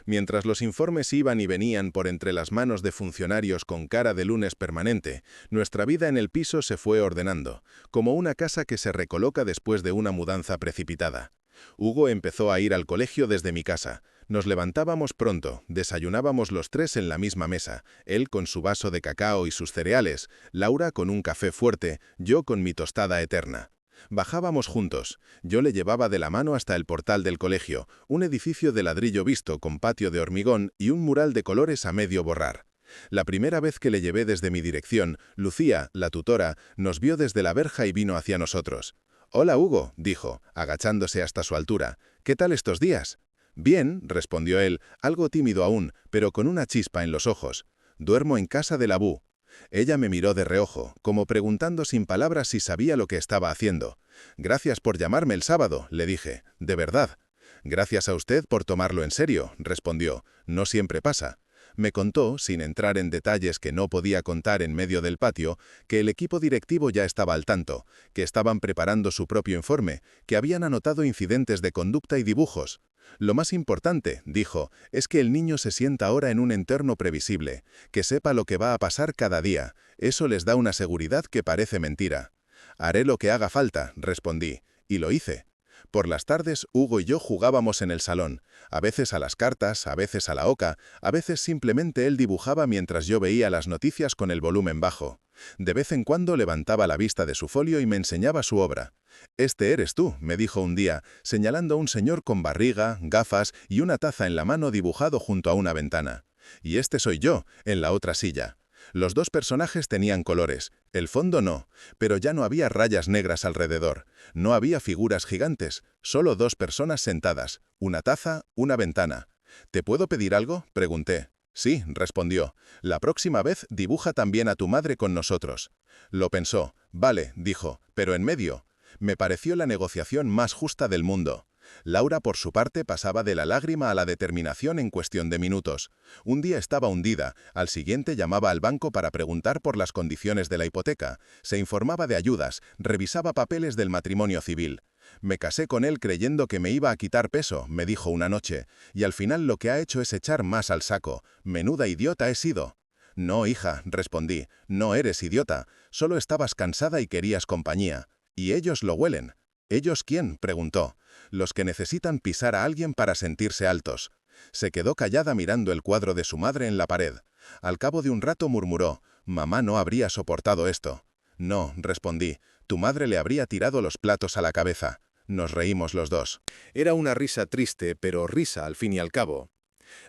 Mientras los informes iban y venían por entre las manos de funcionarios con cara de lunes permanente, nuestra vida en el piso se fue ordenando, como una casa que se recoloca después de una mudanza precipitada. Hugo empezó a ir al colegio desde mi casa. Nos levantábamos pronto, desayunábamos los tres en la misma mesa, él con su vaso de cacao y sus cereales, Laura con un café fuerte, yo con mi tostada eterna. Bajábamos juntos. Yo le llevaba de la mano hasta el portal del colegio, un edificio de ladrillo visto con patio de hormigón y un mural de colores a medio borrar. La primera vez que le llevé desde mi dirección, Lucía, la tutora, nos vio desde la verja y vino hacia nosotros. «Hola, Hugo», dijo, agachándose hasta su altura. «¿Qué tal estos días?» «Bien», respondió él, algo tímido aún, pero con una chispa en los ojos. «Duermo en casa de la Bu». Ella me miró de reojo, como preguntando sin palabras si sabía lo que estaba haciendo. «Gracias por llamarme el sábado», le dije. «De verdad». «Gracias a usted por tomarlo en serio», respondió. «No siempre pasa». Me contó, sin entrar en detalles que no podía contar en medio del patio, que el equipo directivo ya estaba al tanto, que estaban preparando su propio informe, que habían anotado incidentes de conducta y dibujos. «Lo más importante», dijo, «es que el niño se sienta ahora en un entorno previsible, que sepa lo que va a pasar cada día. Eso les da una seguridad que parece mentira». «Haré lo que haga falta», respondí, y lo hice. Por las tardes, Hugo y yo jugábamos en el salón, a veces a las cartas, a veces a la oca, a veces simplemente él dibujaba mientras yo veía las noticias con el volumen bajo. De vez en cuando levantaba la vista de su folio y me enseñaba su obra. «Este eres tú», me dijo un día, señalando a un señor con barriga, gafas y una taza en la mano dibujado junto a una ventana. «Y este soy yo, en la otra silla». Los dos personajes tenían colores, el fondo no, pero ya no había rayas negras alrededor, no había figuras gigantes, solo dos personas sentadas, una taza, una ventana. «¿Te puedo pedir algo?», pregunté. «Sí», respondió. «La próxima vez dibuja también a tu madre con nosotros». Lo pensó. «Vale», dijo, «pero en medio». Me pareció la negociación más justa del mundo. Laura, por su parte, pasaba de la lágrima a la determinación en cuestión de minutos. Un día estaba hundida, al siguiente llamaba al banco para preguntar por las condiciones de la hipoteca, se informaba de ayudas, revisaba papeles del matrimonio civil. «Me casé con él creyendo que me iba a quitar peso», me dijo una noche, «y al final lo que ha hecho es echar más al saco. Menuda idiota he sido». «No, hija», respondí, «no eres idiota, solo estabas cansada y querías compañía. Y ellos lo huelen». «¿Ellos quién?», preguntó. «Los que necesitan pisar a alguien para sentirse altos». Se quedó callada mirando el cuadro de su madre en la pared. Al cabo de un rato murmuró, «Mamá no habría soportado esto». «No», respondí, «tu madre le habría tirado los platos a la cabeza». Nos reímos los dos. Era una risa triste, pero risa al fin y al cabo.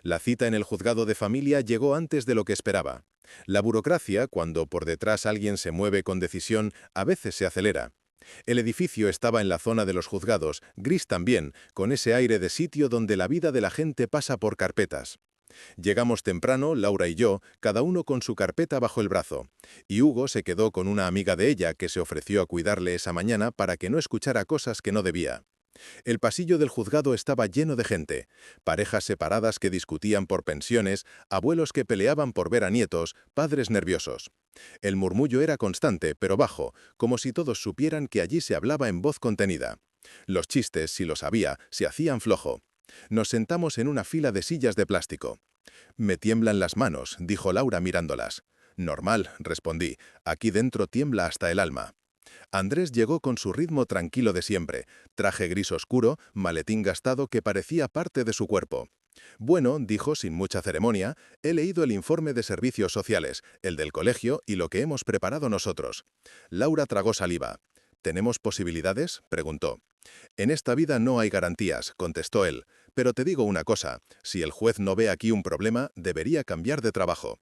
La cita en el juzgado de familia llegó antes de lo que esperaba. La burocracia, cuando por detrás alguien se mueve con decisión, a veces se acelera. El edificio estaba en la zona de los juzgados, gris también, con ese aire de sitio donde la vida de la gente pasa por carpetas. Llegamos temprano, Laura y yo, cada uno con su carpeta bajo el brazo, y Hugo se quedó con una amiga de ella que se ofreció a cuidarle esa mañana para que no escuchara cosas que no debía. El pasillo del juzgado estaba lleno de gente, parejas separadas que discutían por pensiones, abuelos que peleaban por ver a nietos, padres nerviosos. El murmullo era constante, pero bajo, como si todos supieran que allí se hablaba en voz contenida. Los chistes, si los había, se hacían flojo. Nos sentamos en una fila de sillas de plástico. «Me tiemblan las manos», dijo Laura mirándolas. «Normal», respondí, «aquí dentro tiembla hasta el alma». Andrés llegó con su ritmo tranquilo de siempre, traje gris oscuro, maletín gastado que parecía parte de su cuerpo. «Bueno», dijo sin mucha ceremonia, «he leído el informe de servicios sociales, el del colegio y lo que hemos preparado nosotros». Laura tragó saliva. «¿Tenemos posibilidades?», preguntó. «En esta vida no hay garantías», contestó él, «pero te digo una cosa, si el juez no ve aquí un problema, debería cambiar de trabajo».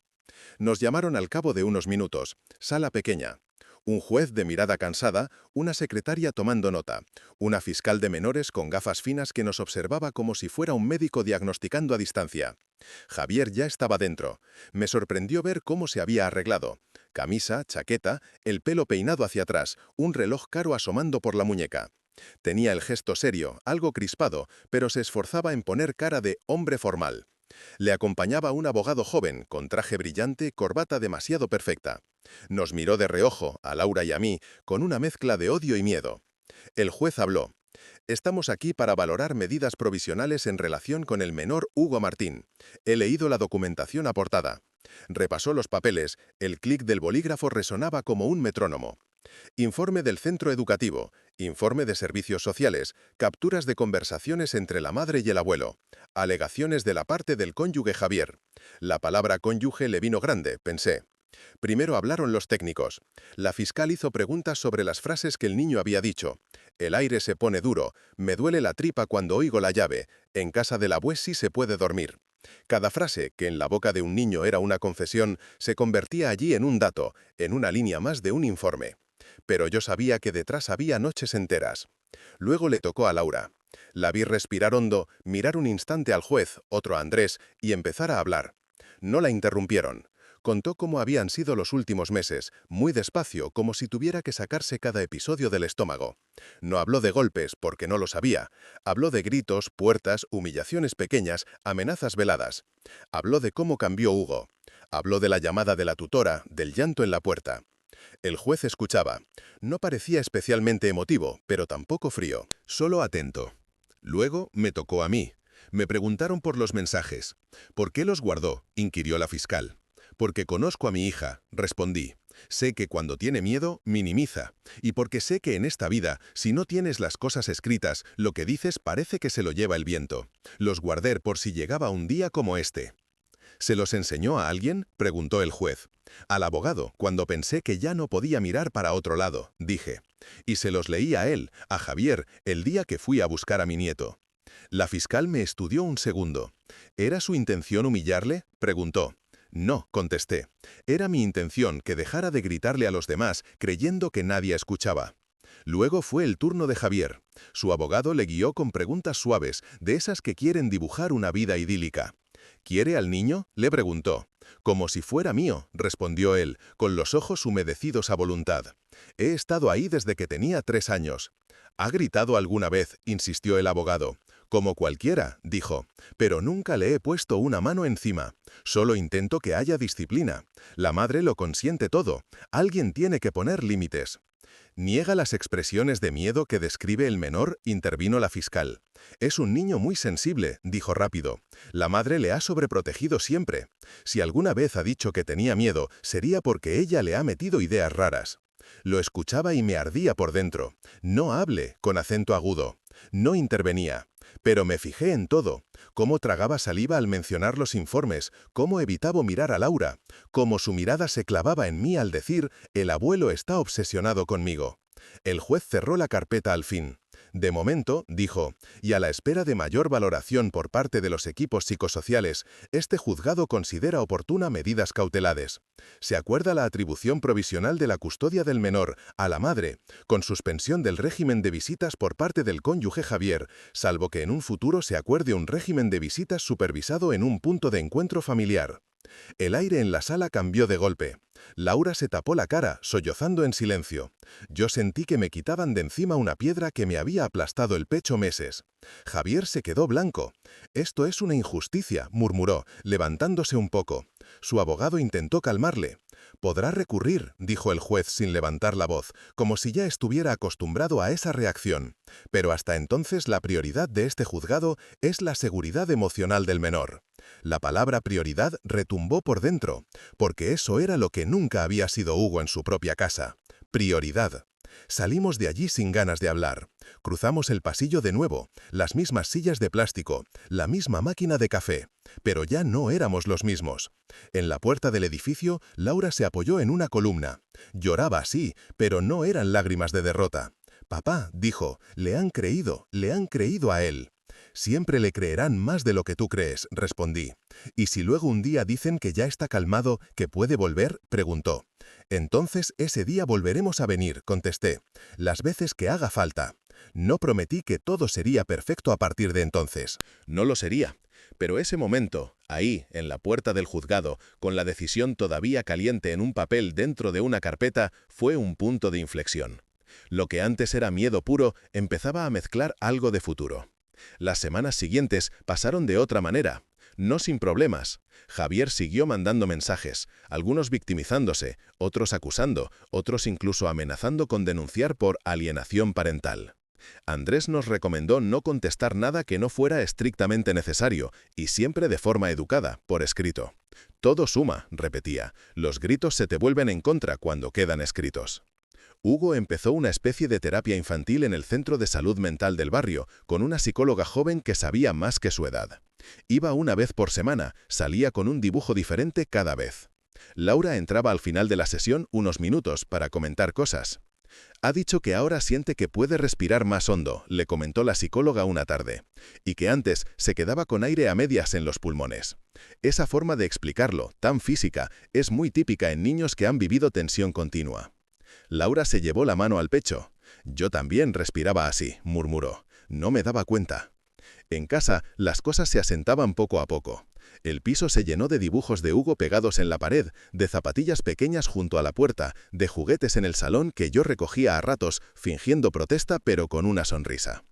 Nos llamaron al cabo de unos minutos, sala pequeña. Un juez de mirada cansada, una secretaria tomando nota, una fiscal de menores con gafas finas que nos observaba como si fuera un médico diagnosticando a distancia. Javier ya estaba dentro. Me sorprendió ver cómo se había arreglado. Camisa, chaqueta, el pelo peinado hacia atrás, un reloj caro asomando por la muñeca. Tenía el gesto serio, algo crispado, pero se esforzaba en poner cara de hombre formal. Le acompañaba un abogado joven, con traje brillante, corbata demasiado perfecta. Nos miró de reojo, a Laura y a mí, con una mezcla de odio y miedo. El juez habló. Estamos aquí para valorar medidas provisionales en relación con el menor Hugo Martín. He leído la documentación aportada. Repasó los papeles, el clic del bolígrafo resonaba como un metrónomo. Informe del centro educativo, informe de servicios sociales, capturas de conversaciones entre la madre y el abuelo, alegaciones de la parte del cónyuge Javier. La palabra cónyuge le vino grande, pensé. Primero hablaron los técnicos. La fiscal hizo preguntas sobre las frases que el niño había dicho. El aire se pone duro, me duele la tripa cuando oigo la llave, en casa del abuelo sí se puede dormir. Cada frase, que en la boca de un niño era una confesión, se convertía allí en un dato, en una línea más de un informe. Pero yo sabía que detrás había noches enteras. Luego le tocó a Laura. La vi respirar hondo, mirar un instante al juez, otro a Andrés, y empezar a hablar. No la interrumpieron. Contó cómo habían sido los últimos meses, muy despacio, como si tuviera que sacarse cada episodio del estómago. No habló de golpes, porque no lo sabía. Habló de gritos, puertas, humillaciones pequeñas, amenazas veladas. Habló de cómo cambió Hugo. Habló de la llamada de la tutora, del llanto en la puerta. El juez escuchaba. No parecía especialmente emotivo, pero tampoco frío, solo atento. Luego me tocó a mí. Me preguntaron por los mensajes. ¿Por qué los guardó?, inquirió la fiscal. Porque conozco a mi hija, respondí. Sé que cuando tiene miedo, minimiza. Y porque sé que en esta vida, si no tienes las cosas escritas, lo que dices parece que se lo lleva el viento. Los guardé por si llegaba un día como este. ¿Se los enseñó a alguien?, preguntó el juez. Al abogado, cuando pensé que ya no podía mirar para otro lado, dije. Y se los leí a él, a Javier, el día que fui a buscar a mi nieto. La fiscal me estudió un segundo. ¿Era su intención humillarle?, preguntó. No, contesté. Era mi intención que dejara de gritarle a los demás, creyendo que nadie escuchaba. Luego fue el turno de Javier. Su abogado le guió con preguntas suaves, de esas que quieren dibujar una vida idílica. ¿Quiere al niño?, le preguntó. Como si fuera mío, respondió él, con los ojos humedecidos a voluntad. He estado ahí desde que tenía 3 años. ¿Ha gritado alguna vez?, insistió el abogado. Como cualquiera, dijo, pero nunca le he puesto una mano encima. Solo intento que haya disciplina. La madre lo consiente todo. Alguien tiene que poner límites. ¿Niega las expresiones de miedo que describe el menor?, intervino la fiscal. Es un niño muy sensible, dijo rápido. La madre le ha sobreprotegido siempre. Si alguna vez ha dicho que tenía miedo, sería porque ella le ha metido ideas raras. Lo escuchaba y me ardía por dentro. No hable, con acento agudo. No intervenía. Pero me fijé en todo. Cómo tragaba saliva al mencionar los informes, cómo evitaba mirar a Laura, cómo su mirada se clavaba en mí al decir, el abuelo está obsesionado conmigo. El juez cerró la carpeta al fin. De momento, dijo, y a la espera de mayor valoración por parte de los equipos psicosociales, este juzgado considera oportuna medidas cautelares. Se acuerda la atribución provisional de la custodia del menor a la madre, con suspensión del régimen de visitas por parte del cónyuge Javier, salvo que en un futuro se acuerde un régimen de visitas supervisado en un punto de encuentro familiar. El aire en la sala cambió de golpe. Laura se tapó la cara, sollozando en silencio. Yo sentí que me quitaban de encima una piedra que me había aplastado el pecho meses. Javier se quedó blanco. «Esto es una injusticia», murmuró, levantándose un poco. Su abogado intentó calmarle. «Podrá recurrir», dijo el juez sin levantar la voz, como si ya estuviera acostumbrado a esa reacción. «Pero hasta entonces la prioridad de este juzgado es la seguridad emocional del menor». La palabra prioridad retumbó por dentro, porque eso era lo que nunca había sido Hugo en su propia casa. Prioridad. Salimos de allí sin ganas de hablar. Cruzamos el pasillo de nuevo, las mismas sillas de plástico, la misma máquina de café. Pero ya no éramos los mismos. En la puerta del edificio, Laura se apoyó en una columna. Lloraba, sí, pero no eran lágrimas de derrota. «Papá», dijo, le han creído a él». «Siempre le creerán más de lo que tú crees», respondí. «¿Y si luego un día dicen que ya está calmado, que puede volver?», preguntó. «Entonces ese día volveremos a venir», contesté, «las veces que haga falta». No prometí que todo sería perfecto a partir de entonces. No lo sería. Pero ese momento, Ahí, en la puerta del juzgado, con la decisión todavía caliente en un papel dentro de una carpeta, fue un punto de inflexión. Lo que antes era miedo puro empezaba a mezclar algo de futuro. Las semanas siguientes pasaron de otra manera, no sin problemas. Javier siguió mandando mensajes, algunos victimizándose, otros acusando, otros incluso amenazando con denunciar por alienación parental. Andrés nos recomendó no contestar nada que no fuera estrictamente necesario, y siempre de forma educada, por escrito. Todo suma, repetía, los gritos se te vuelven en contra cuando quedan escritos. Hugo empezó una especie de terapia infantil en el centro de salud mental del barrio, con una psicóloga joven que sabía más que su edad. Iba una vez por semana, salía con un dibujo diferente cada vez. Laura entraba al final de la sesión unos minutos para comentar cosas. Ha dicho que ahora siente que puede respirar más hondo, le comentó la psicóloga una tarde, y que antes se quedaba con aire a medias en los pulmones. Esa forma de explicarlo, tan física, es muy típica en niños que han vivido tensión continua. Laura se llevó la mano al pecho. Yo también respiraba así, murmuró. No me daba cuenta. En casa, las cosas se asentaban poco a poco. El piso se llenó de dibujos de Hugo pegados en la pared, de zapatillas pequeñas junto a la puerta, de juguetes en el salón que yo recogía a ratos, fingiendo protesta pero con una sonrisa.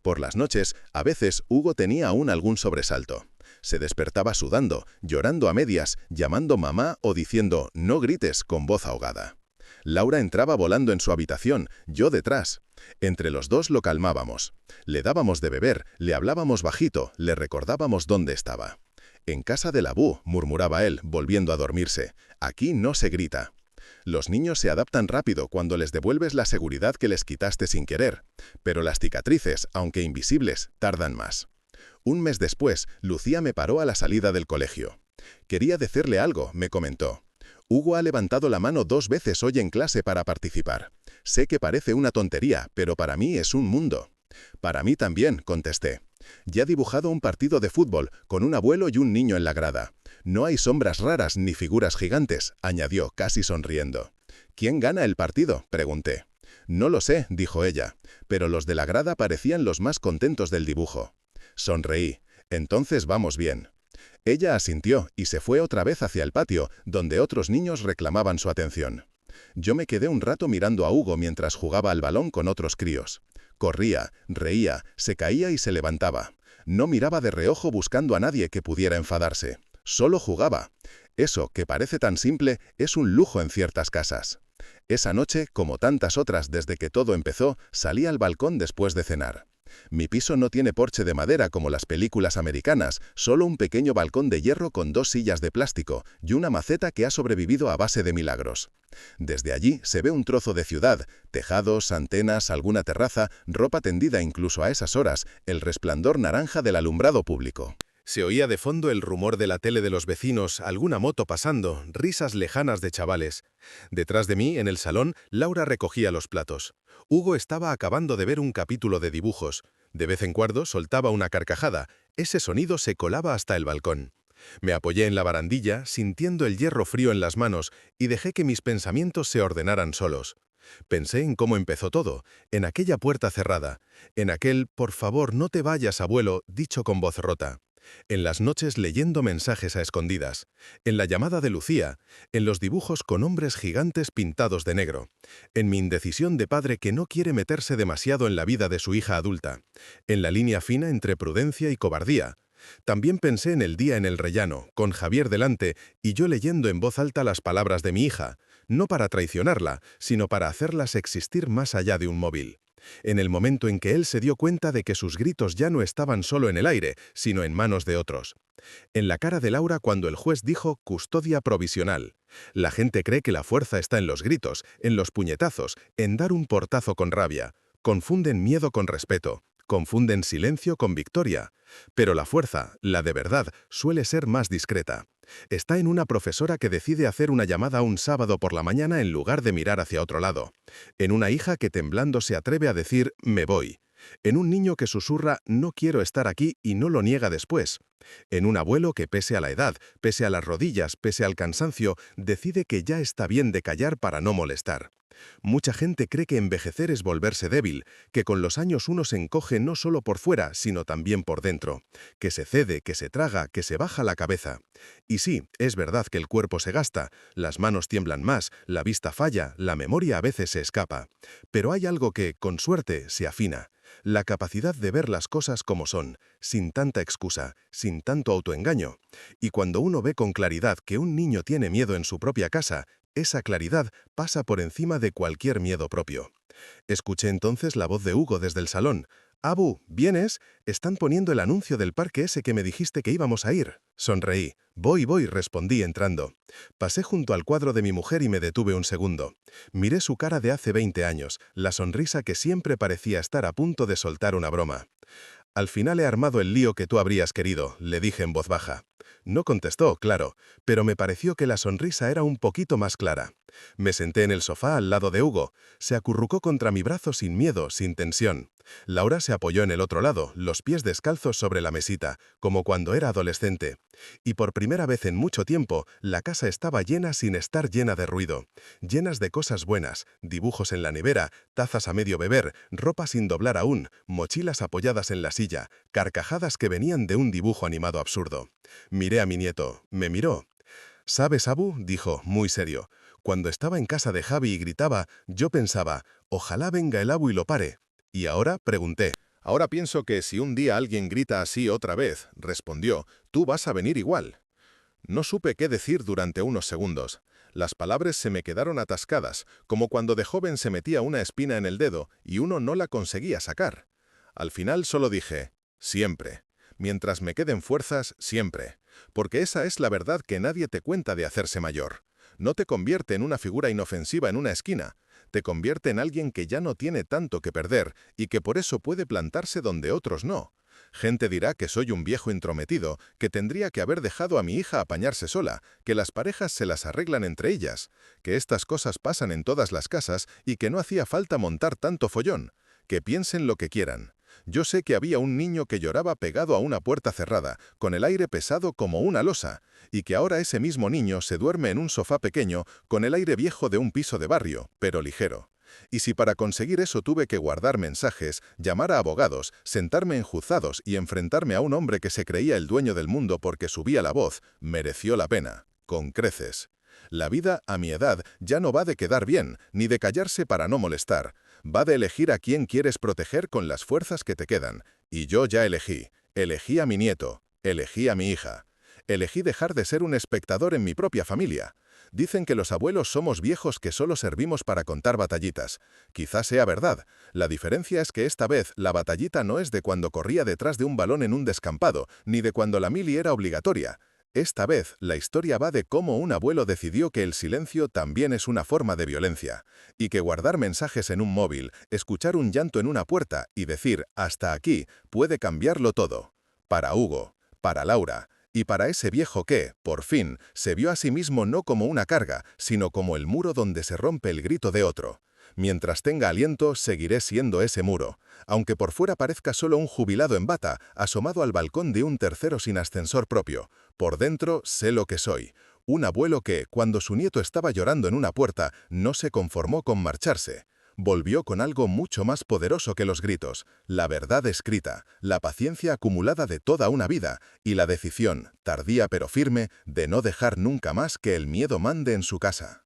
Por las noches, a veces, Hugo tenía aún algún sobresalto. Se despertaba sudando, llorando a medias, llamando mamá o diciendo «no grites» con voz ahogada. Laura entraba volando en su habitación, yo detrás. Entre los dos lo calmábamos. Le dábamos de beber, le hablábamos bajito, le recordábamos dónde estaba. «En casa del Abú», murmuraba él, volviendo a dormirse. «Aquí no se grita». Los niños se adaptan rápido cuando les devuelves la seguridad que les quitaste sin querer. Pero las cicatrices, aunque invisibles, tardan más. Un mes después, Lucía me paró a la salida del colegio. «Quería decirle algo», me comentó. «Hugo ha levantado la mano 2 veces hoy en clase para participar. Sé que parece una tontería, pero para mí es un mundo». «Para mí también», contesté. «Ya ha dibujado un partido de fútbol, con un abuelo y un niño en la grada. No hay sombras raras ni figuras gigantes», añadió, casi sonriendo. «¿Quién gana el partido?», pregunté. «No lo sé», dijo ella, pero los de la grada parecían los más contentos del dibujo. Sonreí. «Entonces vamos bien». Ella asintió y se fue otra vez hacia el patio, donde otros niños reclamaban su atención. Yo me quedé un rato mirando a Hugo mientras jugaba al balón con otros críos. Corría, reía, se caía y se levantaba. No miraba de reojo buscando a nadie que pudiera enfadarse. Solo jugaba. Eso, que parece tan simple, es un lujo en ciertas casas. Esa noche, como tantas otras desde que todo empezó, salí al balcón después de cenar. Mi piso no tiene porche de madera como las películas americanas, solo un pequeño balcón de hierro con 2 sillas de plástico y una maceta que ha sobrevivido a base de milagros. Desde allí se ve un trozo de ciudad, tejados, antenas, alguna terraza, ropa tendida incluso a esas horas, el resplandor naranja del alumbrado público. Se oía de fondo el rumor de la tele de los vecinos, alguna moto pasando, risas lejanas de chavales. Detrás de mí, en el salón, Laura recogía los platos. Hugo estaba acabando de ver un capítulo de dibujos. De vez en cuando soltaba una carcajada. Ese sonido se colaba hasta el balcón. Me apoyé en la barandilla, sintiendo el hierro frío en las manos, y dejé que mis pensamientos se ordenaran solos. Pensé en cómo empezó todo, en aquella puerta cerrada, en aquel «por favor, no te vayas, abuelo», dicho con voz rota. En las noches leyendo mensajes a escondidas, en la llamada de Lucía, en los dibujos con hombres gigantes pintados de negro, en mi indecisión de padre que no quiere meterse demasiado en la vida de su hija adulta, en la línea fina entre prudencia y cobardía. También pensé en el día en el rellano, con Javier delante y yo leyendo en voz alta las palabras de mi hija, no para traicionarla, sino para hacerlas existir más allá de un móvil. En el momento en que él se dio cuenta de que sus gritos ya no estaban solo en el aire, sino en manos de otros. En la cara de Laura cuando el juez dijo custodia provisional. La gente cree que la fuerza está en los gritos, en los puñetazos, en dar un portazo con rabia. Confunden miedo con respeto. Confunden silencio con victoria. Pero la fuerza, la de verdad, suele ser más discreta. Está en una profesora que decide hacer una llamada un sábado por la mañana en lugar de mirar hacia otro lado. En una hija que temblando se atreve a decir «me voy». En un niño que susurra «no quiero estar aquí» y no lo niega después. En un abuelo que pese a la edad, pese a las rodillas, pese al cansancio, decide que ya está bien de callar para no molestar. Mucha gente cree que envejecer es volverse débil, que con los años uno se encoge no solo por fuera, sino también por dentro, que se cede, que se traga, que se baja la cabeza. Y sí, es verdad que el cuerpo se gasta, las manos tiemblan más, la vista falla, la memoria a veces se escapa. Pero hay algo que, con suerte, se afina. La capacidad de ver las cosas como son, sin tanta excusa, sin tanto autoengaño. Y cuando uno ve con claridad que un niño tiene miedo en su propia casa, esa claridad pasa por encima de cualquier miedo propio. Escuché entonces la voz de Hugo desde el salón. «Abu, ¿vienes? Están poniendo el anuncio del parque ese que me dijiste que íbamos a ir». Sonreí. Voy, respondí entrando. Pasé junto al cuadro de mi mujer y me detuve un segundo. Miré su cara de hace 20 años, la sonrisa que siempre parecía estar a punto de soltar una broma. «Al final he armado el lío que tú habrías querido», le dije en voz baja. No contestó, claro, pero me pareció que la sonrisa era un poquito más clara. Me senté en el sofá al lado de Hugo. Se acurrucó contra mi brazo sin miedo, sin tensión. Laura se apoyó en el otro lado, los pies descalzos sobre la mesita, como cuando era adolescente. Y por primera vez en mucho tiempo, la casa estaba llena sin estar llena de ruido. Llenas de cosas buenas, dibujos en la nevera, tazas a medio beber, ropa sin doblar aún, mochilas apoyadas en la silla, carcajadas que venían de un dibujo animado absurdo. Miré a mi nieto. Me miró. «¿Sabes, Abu?», dijo, muy serio. «Cuando estaba en casa de Javi y gritaba, yo pensaba, ojalá venga el Abu y lo pare». «¿Y ahora?», pregunté. Ahora pienso que si un día alguien grita así otra vez, respondió, tú vas a venir igual. No supe qué decir durante unos segundos. Las palabras se me quedaron atascadas, como cuando de joven se metía una espina en el dedo y uno no la conseguía sacar. Al final solo dije, siempre. Mientras me queden fuerzas, siempre. Porque esa es la verdad que nadie te cuenta de hacerse mayor. No te convierte en una figura inofensiva en una esquina. Te convierte en alguien que ya no tiene tanto que perder y que por eso puede plantarse donde otros no. Gente dirá que soy un viejo intrometido, que tendría que haber dejado a mi hija apañarse sola, que las parejas se las arreglan entre ellas, que estas cosas pasan en todas las casas y que no hacía falta montar tanto follón. Que piensen lo que quieran. Yo sé que había un niño que lloraba pegado a una puerta cerrada, con el aire pesado como una losa, y que ahora ese mismo niño se duerme en un sofá pequeño, con el aire viejo de un piso de barrio, pero ligero. Y si para conseguir eso tuve que guardar mensajes, llamar a abogados, sentarme en juzgados y enfrentarme a un hombre que se creía el dueño del mundo porque subía la voz, mereció la pena, con creces. La vida, a mi edad, ya no va de quedar bien, ni de callarse para no molestar. Va de elegir a quién quieres proteger con las fuerzas que te quedan. Y yo ya elegí. Elegí a mi nieto. Elegí a mi hija. Elegí dejar de ser un espectador en mi propia familia. Dicen que los abuelos somos viejos que solo servimos para contar batallitas. Quizás sea verdad. La diferencia es que esta vez la batallita no es de cuando corría detrás de un balón en un descampado, ni de cuando la mili era obligatoria. Esta vez, la historia va de cómo un abuelo decidió que el silencio también es una forma de violencia, y que guardar mensajes en un móvil, escuchar un llanto en una puerta y decir «hasta aquí» puede cambiarlo todo. Para Hugo, para Laura, y para ese viejo que, por fin, se vio a sí mismo no como una carga, sino como el muro donde se rompe el grito de otro. Mientras tenga aliento, seguiré siendo ese muro, aunque por fuera parezca solo un jubilado en bata, asomado al balcón de un tercero sin ascensor propio. Por dentro sé lo que soy. Un abuelo que, cuando su nieto estaba llorando en una puerta, no se conformó con marcharse. Volvió con algo mucho más poderoso que los gritos, la verdad escrita, la paciencia acumulada de toda una vida y la decisión, tardía pero firme, de no dejar nunca más que el miedo mande en su casa.